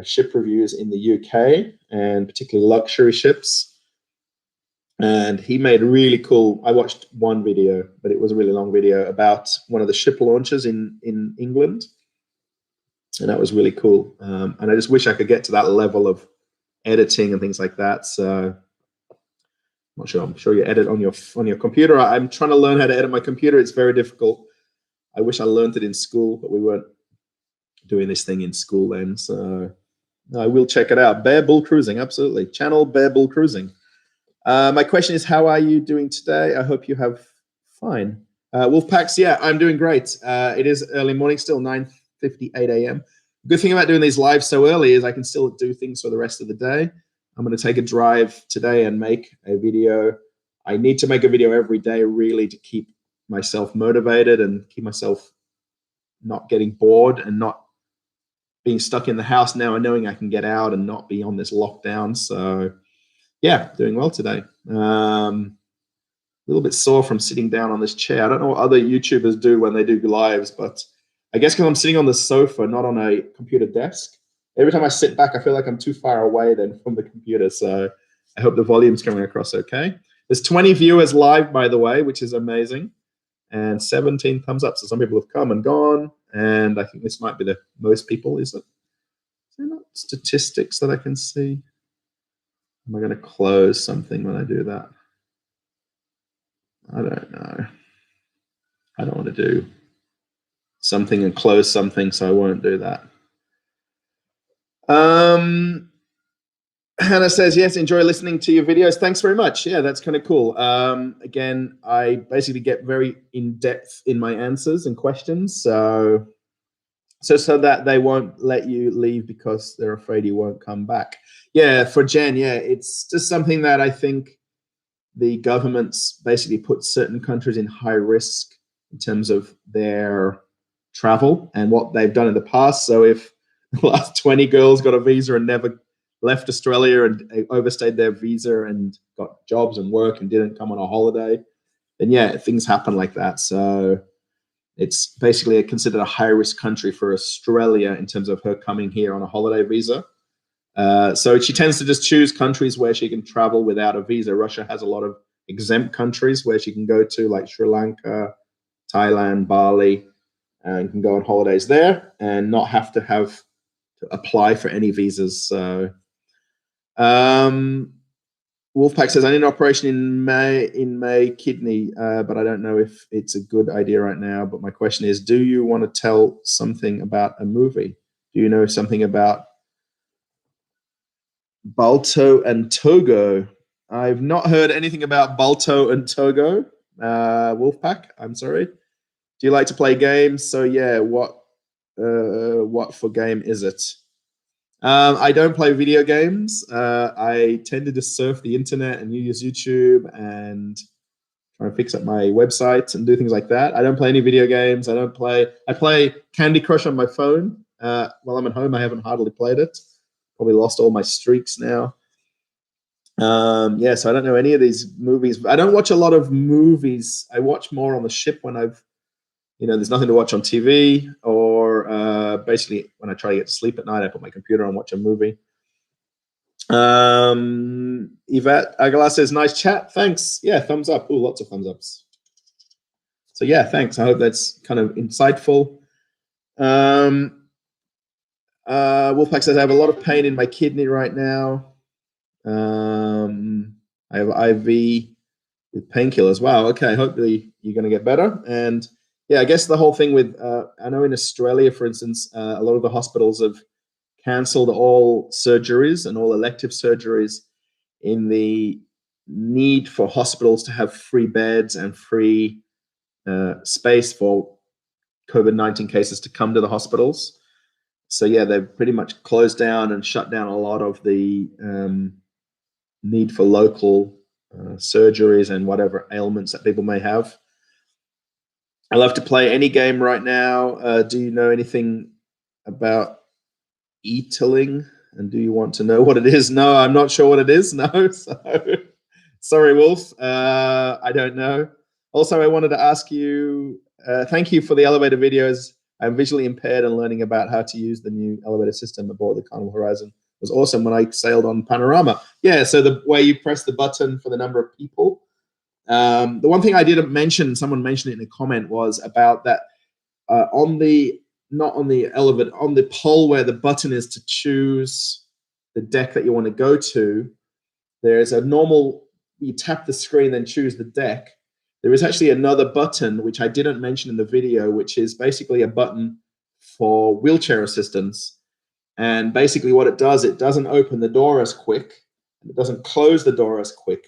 ship reviews in the UK and particularly luxury ships. And he made a really cool, I watched one video, but it was a really long video about one of the ship launches in England. And that was really cool. And I just wish I could get to that level of editing and things like that. So I'm not sure. I'm sure you edit on your computer. I'm trying to learn how to edit my computer. It's very difficult. I wish I learned it in school, but we weren't doing this thing in school then. So I will check it out. Bear Bull Cruising, absolutely. Channel Bear Bull Cruising. My question is, how are you doing today? I hope you have fine. Wolfpacks, yeah, I'm doing great. It is early morning still, 9:58 a.m. Good thing about doing these live so early is I can still do things for the rest of the day. I'm going to take a drive today and make a video. I need to make a video every day really to keep myself motivated and keep myself not getting bored and not being stuck in the house now and knowing I can get out and not be on this lockdown. So yeah, doing well today. A little bit sore from sitting down on this chair. I don't know what other YouTubers do when they do lives, but I guess because I'm sitting on the sofa, not on a computer desk, every time I sit back, I feel like I'm too far away then from the computer. So I hope the volume's coming across okay. There's 20 viewers live, by the way, which is amazing. And 17 thumbs up. So some people have come and gone. And I think this might be the most people, is it? Is there not statistics that I can see? Am I going to close something when I do that? I don't know. I don't want to do something and close something, so I won't do that. Hannah says, yes, enjoy listening to your videos. Thanks very much. Yeah, that's kind of cool. Again, I basically get very in-depth in my answers and questions, so that they won't let you leave because they're afraid you won't come back. Yeah, for Jen, yeah, it's just something that I think the governments basically put certain countries in high risk in terms of their travel and what they've done in the past. So if the last 20 girls got a visa and never left Australia and overstayed their visa and got jobs and work and didn't come on a holiday, then yeah, things happen like that. So it's basically considered a high-risk country for Australia in terms of her coming here on a holiday visa. So she tends to just choose countries where she can travel without a visa. Russia has a lot of exempt countries where she can go to, like Sri Lanka, Thailand, Bali, and can go on holidays there and not have to apply for any visas. So Wolfpack says, I need an operation in May kidney, but I don't know if it's a good idea right now. But my question is, do you want to tell something about a movie? Do you know something about Balto and Togo? I've not heard anything about Balto and Togo. Wolfpack, I'm sorry. Do you like to play games? So yeah, what for game is it? I don't play video games. I tend to just surf the internet and use YouTube and try and fix up my website and do things like that. I don't play any video games. I play Candy Crush on my phone. While I'm at home, I haven't hardly played it. Probably lost all my streaks now. Yeah, so I don't know any of these movies. I don't watch a lot of movies. I watch more on the ship when there's nothing to watch on TV, or basically when I try to get to sleep at night, I put my computer on, watch a movie. Yvette Aguilar says, nice chat. Thanks. Yeah, thumbs up. Ooh, lots of thumbs ups. So yeah, thanks. I hope that's kind of insightful. Wolfpack says, I have a lot of pain in my kidney right now. I have IV with painkillers. Wow. Okay. Hopefully you're going to get better. And yeah, I guess the whole thing with, I know in Australia, for instance, a lot of the hospitals have cancelled all surgeries and all elective surgeries in the need for hospitals to have free beds and free space for COVID-19 cases to come to the hospitals. So yeah, they've pretty much closed down and shut down a lot of the need for local surgeries and whatever ailments that people may have. I love to play any game right now. Do you know anything about Eaterling? And do you want to know what it is? No, I'm not sure what it is. No, so sorry, Wolf. I don't know. Also, I wanted to ask you, thank you for the elevator videos. I'm visually impaired and learning about how to use the new elevator system aboard the Carnival Horizon. It was awesome when I sailed on Panorama. Yeah, so the way you press the button for the number of people. The one thing I didn't mention, someone mentioned it in a comment, was about that not on the elevator, on the pole where the button is to choose the deck that you want to go to, there's a normal, you tap the screen, then choose the deck. There is actually another button, which I didn't mention in the video, which is basically a button for wheelchair assistance. And basically what it doesn't open the door as quick, and it doesn't close the door as quick.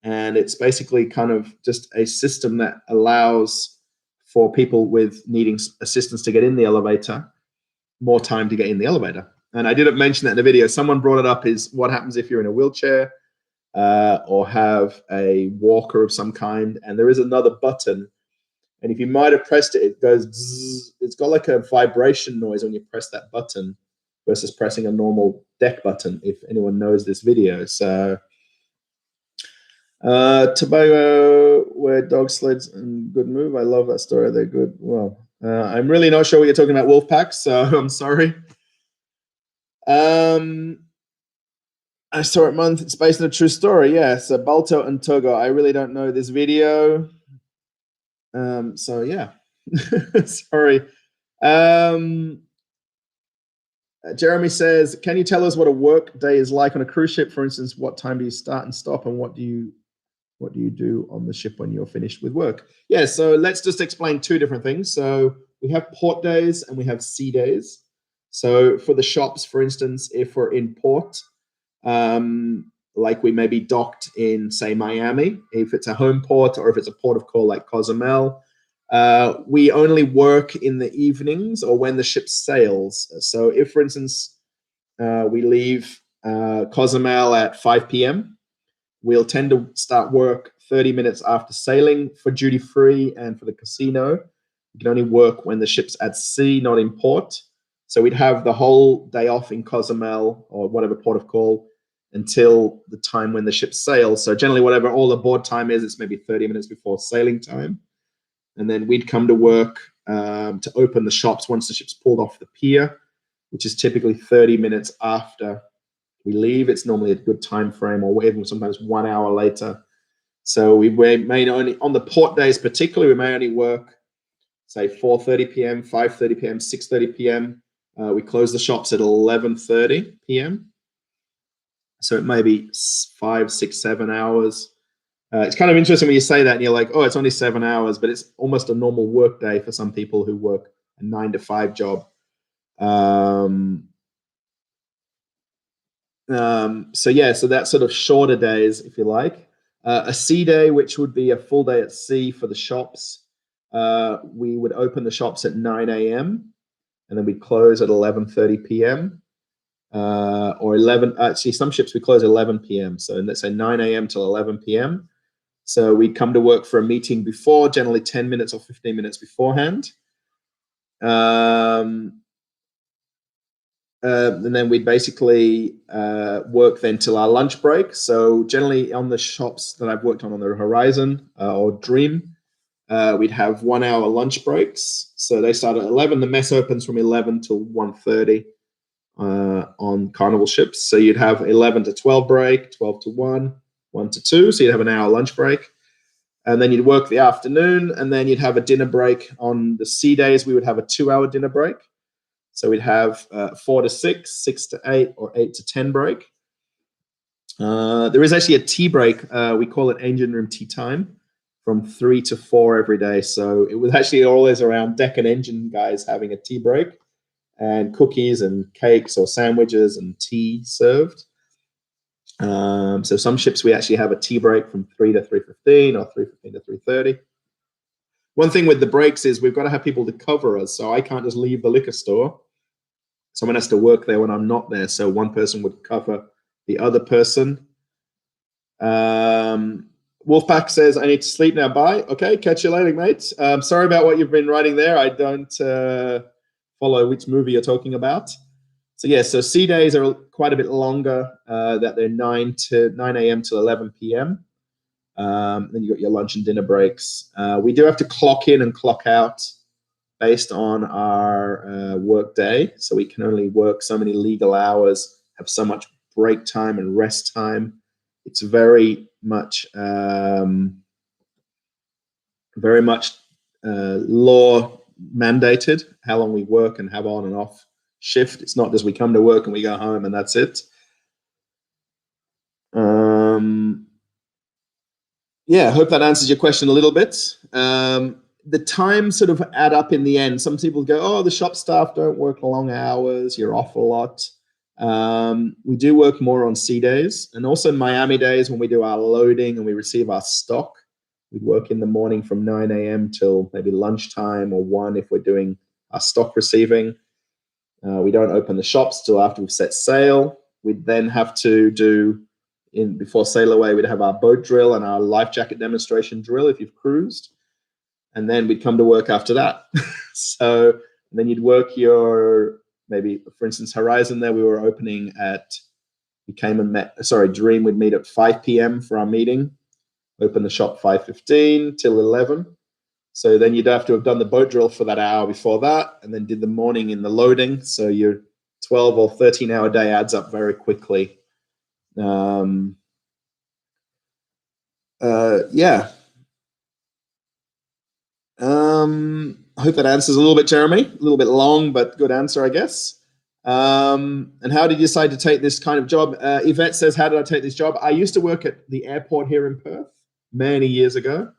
And it's basically kind of just a system that allows for people with needing assistance to get in the elevator more time to get in the elevator. And I didn't mention that in the video. Someone brought it up, is what happens if you're in a wheelchair or have a walker of some kind, and there is another button. And if you might have pressed it, it goes zzz. It's got like a vibration noise when you press that button versus pressing a normal deck button, if anyone knows this video. So Tobago, where dog sleds and good move. I love that story. They're good. Well, I'm really not sure what you're talking about, Wolfpack, so I'm sorry. I saw it month. It's based on a true story. Yeah. So Balto and Togo. I really don't know this video. So yeah. Sorry. Jeremy says, can you tell us what a work day is like on a cruise ship? For instance, what time do you start and stop, and what do you do on the ship when you're finished with work? Yeah, so let's just explain two different things. So we have port days and we have sea days. So for the shops, for instance, if we're in port, like we may be docked in, say, Miami, if it's a home port, or if it's a port of call like Cozumel, we only work in the evenings or when the ship sails. So if, for instance, we leave Cozumel at 5 p.m., we'll tend to start work 30 minutes after sailing for duty free and for the casino. You can only work when the ship's at sea, not in port. So we'd have the whole day off in Cozumel or whatever port of call until the time when the ship sails. So generally, whatever all the board time is, it's maybe 30 minutes before sailing time. And then we'd come to work to open the shops once the ship's pulled off the pier, which is typically 30 minutes after we leave. It's normally a good time frame, or even sometimes 1 hour later. So we may only, on the port days particularly, we may only work, say, 4:30 p.m., 5:30 p.m., 6:30 p.m. We close the shops at 11:30 p.m. So it may be 5, 6, 7 hours. It's kind of interesting when you say that and you're like, oh, it's only 7 hours, but it's almost a normal work day for some people who work a 9 to 5 job. So yeah, so that's sort of shorter days, if you like. A sea day, which would be a full day at sea for the shops. We would open the shops at 9 a.m. and then we'd close at 11:30 p.m. Or 11. Actually, some ships we close at 11 p.m. So let's say 9 a.m. till 11 p.m. So we'd come to work for a meeting before, generally 10 minutes or 15 minutes beforehand. And then we'd basically work then till our lunch break. So generally on the shops that I've worked on the Horizon or Dream, we'd have 1 hour lunch breaks. So they start at 11. The mess opens from 11 till 1:30 on Carnival ships. So you'd have 11 to 12 break, 12 to 1, 1 to 2. So you'd have an hour lunch break. And then you'd work the afternoon, and then you'd have a dinner break. On the sea days, we would have a 2 hour dinner break. So we'd have 4 to 6, 6 to 8, or 8 to 10 break. There is actually a tea break. We call it engine room tea time from 3 to 4 every day. So it was actually always around deck and engine guys having a tea break and cookies and cakes or sandwiches and tea served. So some ships we actually have a tea break from 3 to 3:15 or 3:15 to 3:30. One thing with the breaks is we've got to have people to cover us. So I can't just leave the liquor store. Someone has to work there when I'm not there. So one person would cover the other person. Wolfpack says, I need to sleep now. Bye. Okay, catch you later, mate. Sorry about what you've been writing there. I don't follow which movie you're talking about. So yeah, so sea days are quite a bit longer, that they're 9 a.m. to 11 p.m. Then you got your lunch and dinner breaks. We do have to clock in and clock out based on our work day. So we can only work so many legal hours, have so much break time and rest time. It's very much law mandated how long we work and have on and off shift. It's not just we come to work and we go home and that's it. Yeah, I hope that answers your question a little bit. The times sort of add up in the end. Some people go, oh, the shop staff don't work long hours, you're off a lot. We do work more on sea days, and also Miami days when we do our loading and we receive our stock. We work in the morning from 9 a.m. till maybe lunchtime or 1 if we're doing our stock receiving. We don't open the shops till after we've set sail. We'd then have to do, before sail away, we'd have our boat drill and our life jacket demonstration drill if you've cruised. And then we'd come to work after that. So then you'd work your, maybe, for instance, Horizon there, we were opening at, we came and met, sorry, Dream would meet at 5 p.m. for our meeting, open the shop 5:15 till 11. So then you'd have to have done the boat drill for that hour before that, and then did the morning in the loading. So your 12 or 13-hour day adds up very quickly. Yeah. I hope that answers a little bit, Jeremy. A little bit long, but good answer, I guess. And how did you decide to take this kind of job? Yvette says, how did I take this job? I used to work at the airport here in Perth many years ago.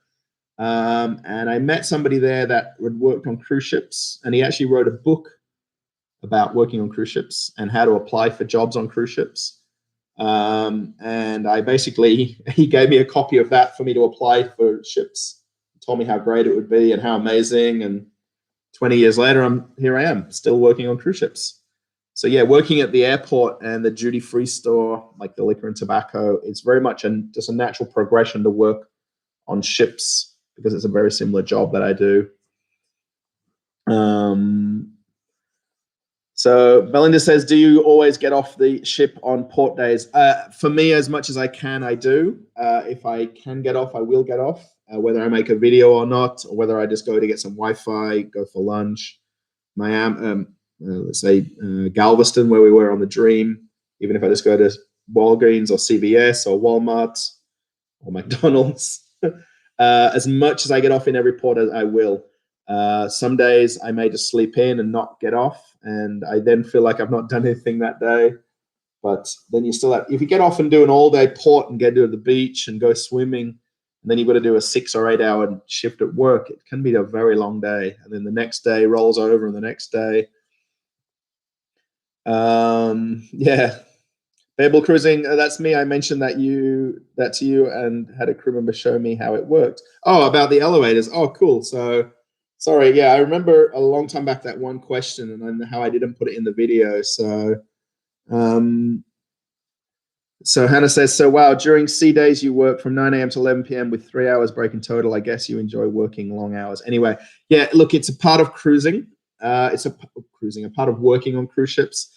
And I met somebody there that had worked on cruise ships, and he actually wrote a book about working on cruise ships and how to apply for jobs on cruise ships. And I basically, he gave me a copy of that for me to apply for ships, told me how great it would be and how amazing. And 20 years later, here I am, still working on cruise ships. So yeah, working at the airport and the duty-free store, like the liquor and tobacco, it's very much just a natural progression to work on ships because it's a very similar job that I do. So Belinda says, do you always get off the ship on port days? For me, as much as I can, I do. If I can get off, I will get off, whether I make a video or not, or whether I just go to get some Wi-Fi, go for lunch. Miami, let's say Galveston, where we were on the Dream, even if I just go to Walgreens or CVS or Walmart or McDonald's, as much as I get off in every port, I will. Some days I may just sleep in and not get off, and I then feel like I've not done anything that day. But then you still have, if you get off and do an all-day port and get to the beach and go swimming, and then you've got to do a 6 or 8 hour shift at work, it can be a very long day. And then the next day rolls over and the next day. Yeah. Babel Cruising, that's me. I mentioned that to you and had a crew member show me how it worked. Oh, about the elevators. Oh, cool. So, sorry. Yeah, I remember a long time back that one question and then how I didn't put it in the video. Um, so Hannah says, so wow, during C days you work from 9 a.m. to 11 p.m. with 3 hours break in total. I guess you enjoy working long hours. Anyway, yeah, look, it's a part of cruising. It's a part of working on cruise ships.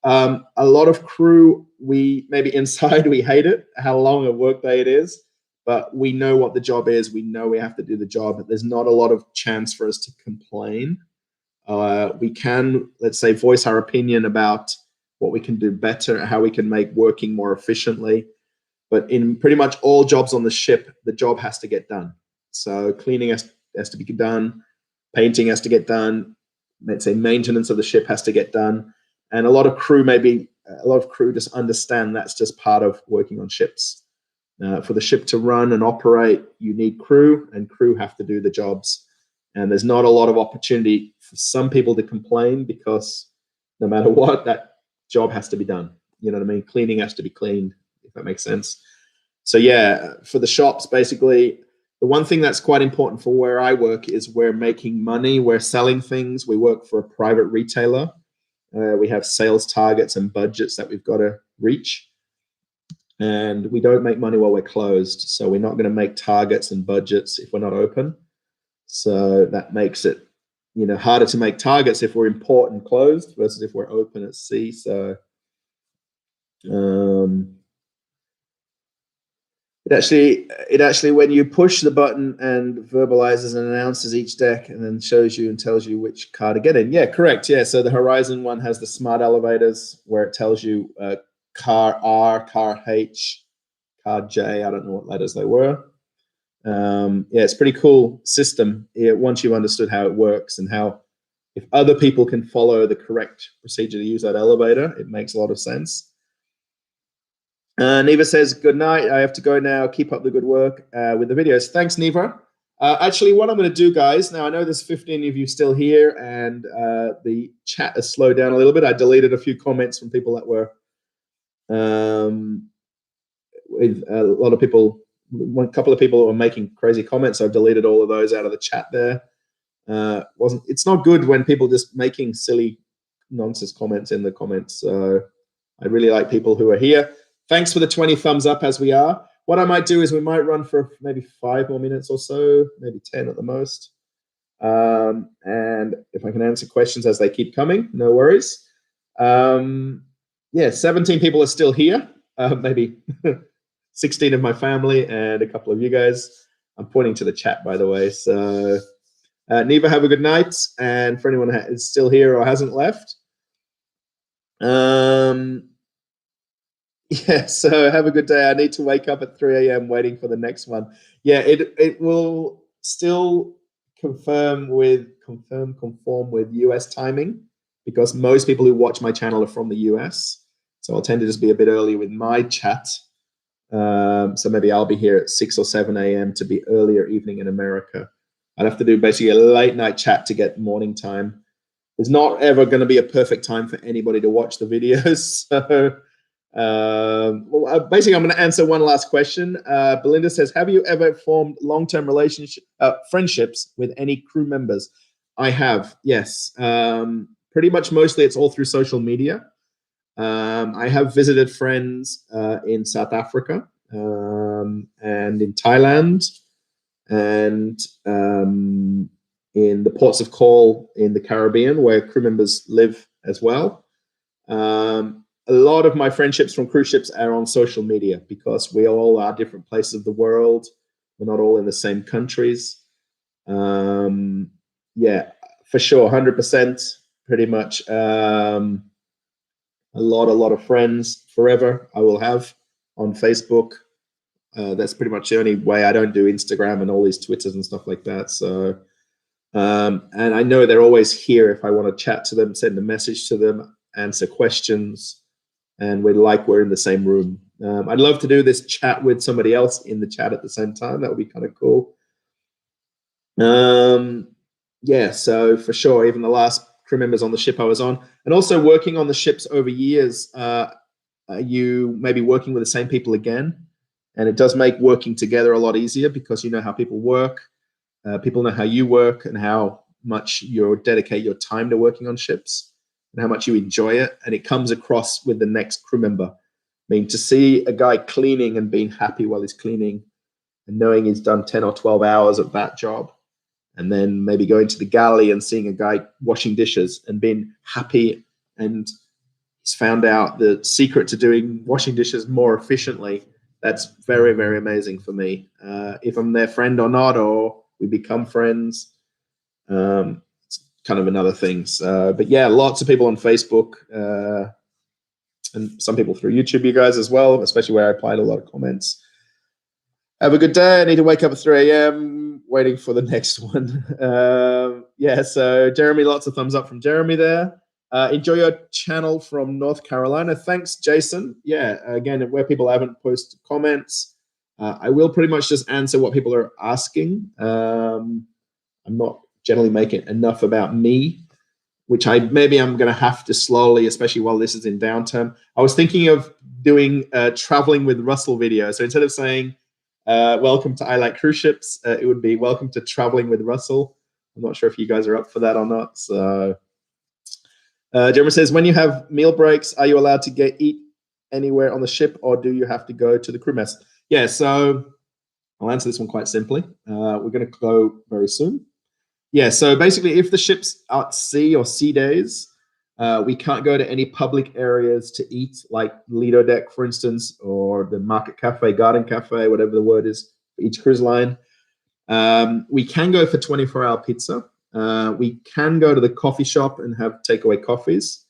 A lot of crew, we maybe inside we hate it, how long a workday it is, but we know what the job is. We know we have to do the job. There's not a lot of chance for us to complain. We can, let's say, voice our opinion about what we can do better, how we can make working more efficiently. But in pretty much all jobs on the ship, the job has to get done. So cleaning has to be done, painting has to get done, let's say maintenance of the ship has to get done. And a lot of crew just understand that's just part of working on ships. For the ship to run and operate, you need crew, and crew have to do the jobs. And there's not a lot of opportunity for some people to complain because no matter what, that job has to be done. You know what I mean? Cleaning has to be cleaned, if that makes sense. So yeah, for the shops, basically, the one thing that's quite important for where I work is we're making money, we're selling things. We work for a private retailer. We have sales targets and budgets that we've got to reach. And we don't make money while we're closed. So we're not going to make targets and budgets if we're not open. So that makes it, harder to make targets if we're in port and closed versus if we're open at sea. So it actually, when you push the button and verbalizes and announces each deck and then shows you and tells you which car to get in. Yeah, correct. Yeah. So the Horizon one has the smart elevators where it tells you car R, car H, car J. I don't know what letters they were. Yeah, it's a pretty cool system once you've understood how it works and how if other people can follow the correct procedure to use that elevator, it makes a lot of sense. Neva says, good night. I have to go now. Keep up the good work with the videos. Thanks, Neva. Actually, what I'm going to do, guys, now I know there's 15 of you still here and the chat has slowed down a little bit. I deleted a few comments from people that were with a lot of people. A couple of people were making crazy comments. So I've deleted all of those out of the chat there. It's not good when people just making silly nonsense comments in the comments. So I really like people who are here. Thanks for the 20 thumbs up as we are. What I might do is we might run for maybe 5 more minutes or so, maybe 10 at the most. And if I can answer questions as they keep coming, no worries. Yeah, 17 people are still here. Maybe 16 of my family and a couple of you guys. I'm pointing to the chat, by the way. So Neva, have a good night. And for anyone who is still here or hasn't left, yeah, so have a good day. I need to wake up at 3 a.m. waiting for the next one. Yeah, it will still conform with US timing because most people who watch my channel are from the US. So I'll tend to just be a bit early with my chat. So maybe I'll be here at 6 or 7 a.m. to be earlier evening in America. I'd have to do basically a late night chat to get morning time. There's not ever going to be a perfect time for anybody to watch the videos. So basically, I'm going to answer one last question. Belinda says, have you ever formed long-term friendships with any crew members? I have, yes. Pretty much mostly it's all through social media. I have visited friends in South Africa and in Thailand and in the ports of call in the Caribbean where crew members live as well. A lot of my friendships from cruise ships are on social media because we all are different places of the world. We're not all in the same countries. Yeah, for sure, 100%, pretty much. A lot of friends forever I will have on Facebook. That's pretty much the only way. I don't do Instagram and all these Twitters and stuff like that. So, and I know they're always here if I want to chat to them, send a message to them, answer questions. And we're in the same room. I'd love to do this chat with somebody else in the chat at the same time. That would be kind of cool. Yeah, so for sure, even the last crew members on the ship I was on, and also working on the ships over years. You may be working with the same people again, and it does make working together a lot easier because you know how people work. People know how you work and how much you dedicate your time to working on ships and how much you enjoy it. And it comes across with the next crew member. I mean, to see a guy cleaning and being happy while he's cleaning and knowing he's done 10 or 12 hours of that job, and then maybe going to the galley and seeing a guy washing dishes and being happy, and he's found out the secret to doing washing dishes more efficiently. That's very, very amazing for me. If I'm their friend or not, or we become friends, it's kind of another thing. But yeah, lots of people on Facebook, and some people through YouTube, you guys as well, especially where I applied a lot of comments. Have a good day. I need to wake up at 3 a.m. waiting for the next one. Yeah, so Jeremy, lots of thumbs up from Jeremy there. Enjoy your channel from North Carolina. Thanks, Jason. Yeah, again, where people haven't posted comments, I will pretty much just answer what people are asking. I'm not generally making enough about me, which I'm going to have to slowly, especially while this is in downtime. I was thinking of doing traveling with Russell video. So instead of saying, welcome to I Like Cruise Ships, it would be welcome to traveling with Russell. I'm not sure if you guys are up for that or not. So Jeremy says, when you have meal breaks, are you allowed to eat anywhere on the ship, or do you have to go to the crew mess? Yeah, so I'll answer this one quite simply. We're going to go very soon. Yeah, so basically, if the ship's at sea or sea days, we can't go to any public areas to eat, like Lido Deck, for instance, or the Market Cafe, Garden Cafe, whatever the word is for each cruise line. We can go for 24-hour pizza. We can go to the coffee shop and have takeaway coffees.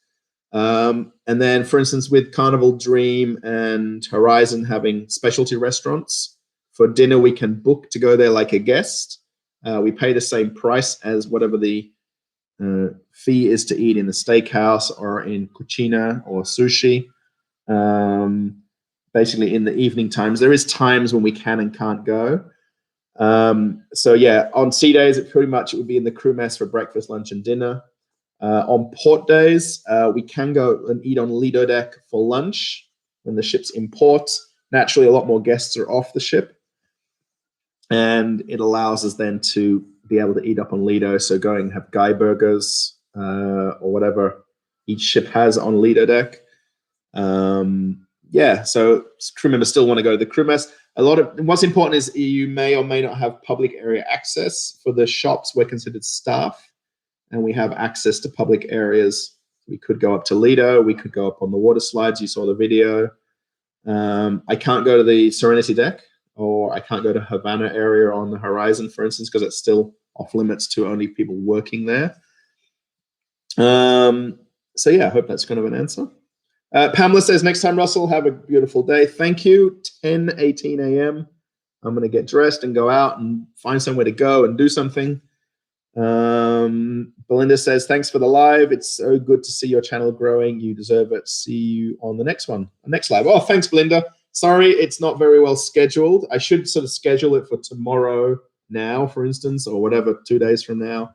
And then, for instance, with Carnival Dream and Horizon having specialty restaurants, for dinner we can book to go there like a guest. We pay the same price as whatever the fee is to eat in the steakhouse or in cucina or sushi. Basically, in the evening times, there is times when we can and can't go. So yeah, on sea days, it would be in the crew mess for breakfast, lunch, and dinner. On port days, we can go and eat on Lido Deck for lunch when the ship's in port. Naturally, a lot more guests are off the ship, and it allows us then to be able to eat up on Lido. So going and have Guy burgers or whatever each ship has on Lido Deck. Yeah, so crew members still want to go to the crew mess. What's important is you may or may not have public area access. For the shops, we're considered staff, and we have access to public areas. We could go up to Lido. We could go up on the water slides. You saw the video. I can't go to the Serenity Deck, or I can't go to Havana area on the Horizon, for instance, because it's still off limits to only people working there. So yeah, I hope that's kind of an answer. Pamela says, next time, Russell, have a beautiful day. Thank you. 10:18 a.m. I'm going to get dressed and go out and find somewhere to go and do something. Belinda says, thanks for the live. It's so good to see your channel growing. You deserve it. See you on the next one, the next live. Oh, thanks, Belinda. Sorry, it's not very well scheduled. I should sort of schedule it for tomorrow now, for instance, or whatever, 2 days from now.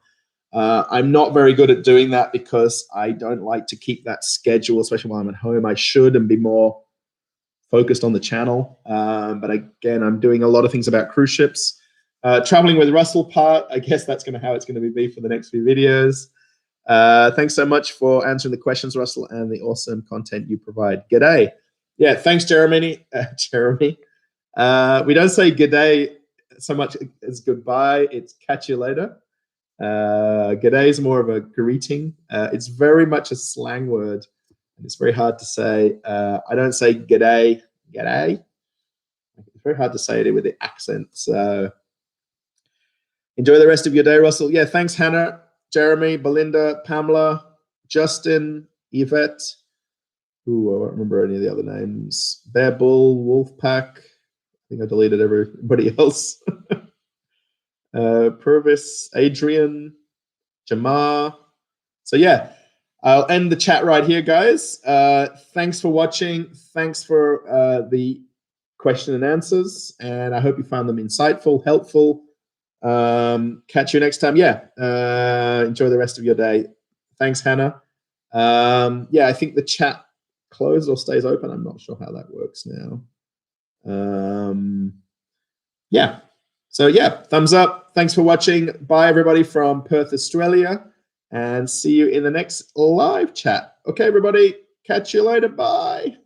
I'm not very good at doing that because I don't like to keep that schedule, especially while I'm at home. I should and be more focused on the channel. But again, I'm doing a lot of things about cruise ships. Traveling with Russell part, I guess that's how it's going to be for the next few videos. Thanks so much for answering the questions, Russell, and the awesome content you provide. G'day. Yeah, thanks, Jeremy. Jeremy. We don't say g'day so much as goodbye. It's catch you later. G'day is more of a greeting. It's very much a slang word, and it's very hard to say. I don't say g'day, g'day. It's very hard to say it with the accent. So enjoy the rest of your day, Russell. Yeah, thanks, Hannah, Jeremy, Belinda, Pamela, Justin, Yvette. Ooh, I won't remember any of the other names. Bear Bull, Wolfpack. I think I deleted everybody else. Purvis, Adrian, Jamar. So yeah, I'll end the chat right here, guys. Thanks for watching. Thanks for the question and answers, and I hope you found them insightful, helpful. Catch you next time. Yeah, enjoy the rest of your day. Thanks, Hannah. Yeah, I think the chat closes or stays open. I'm not sure how that works now. Yeah. So yeah, thumbs up. Thanks for watching. Bye, everybody from Perth, Australia, and see you in the next live chat. Okay, everybody. Catch you later. Bye.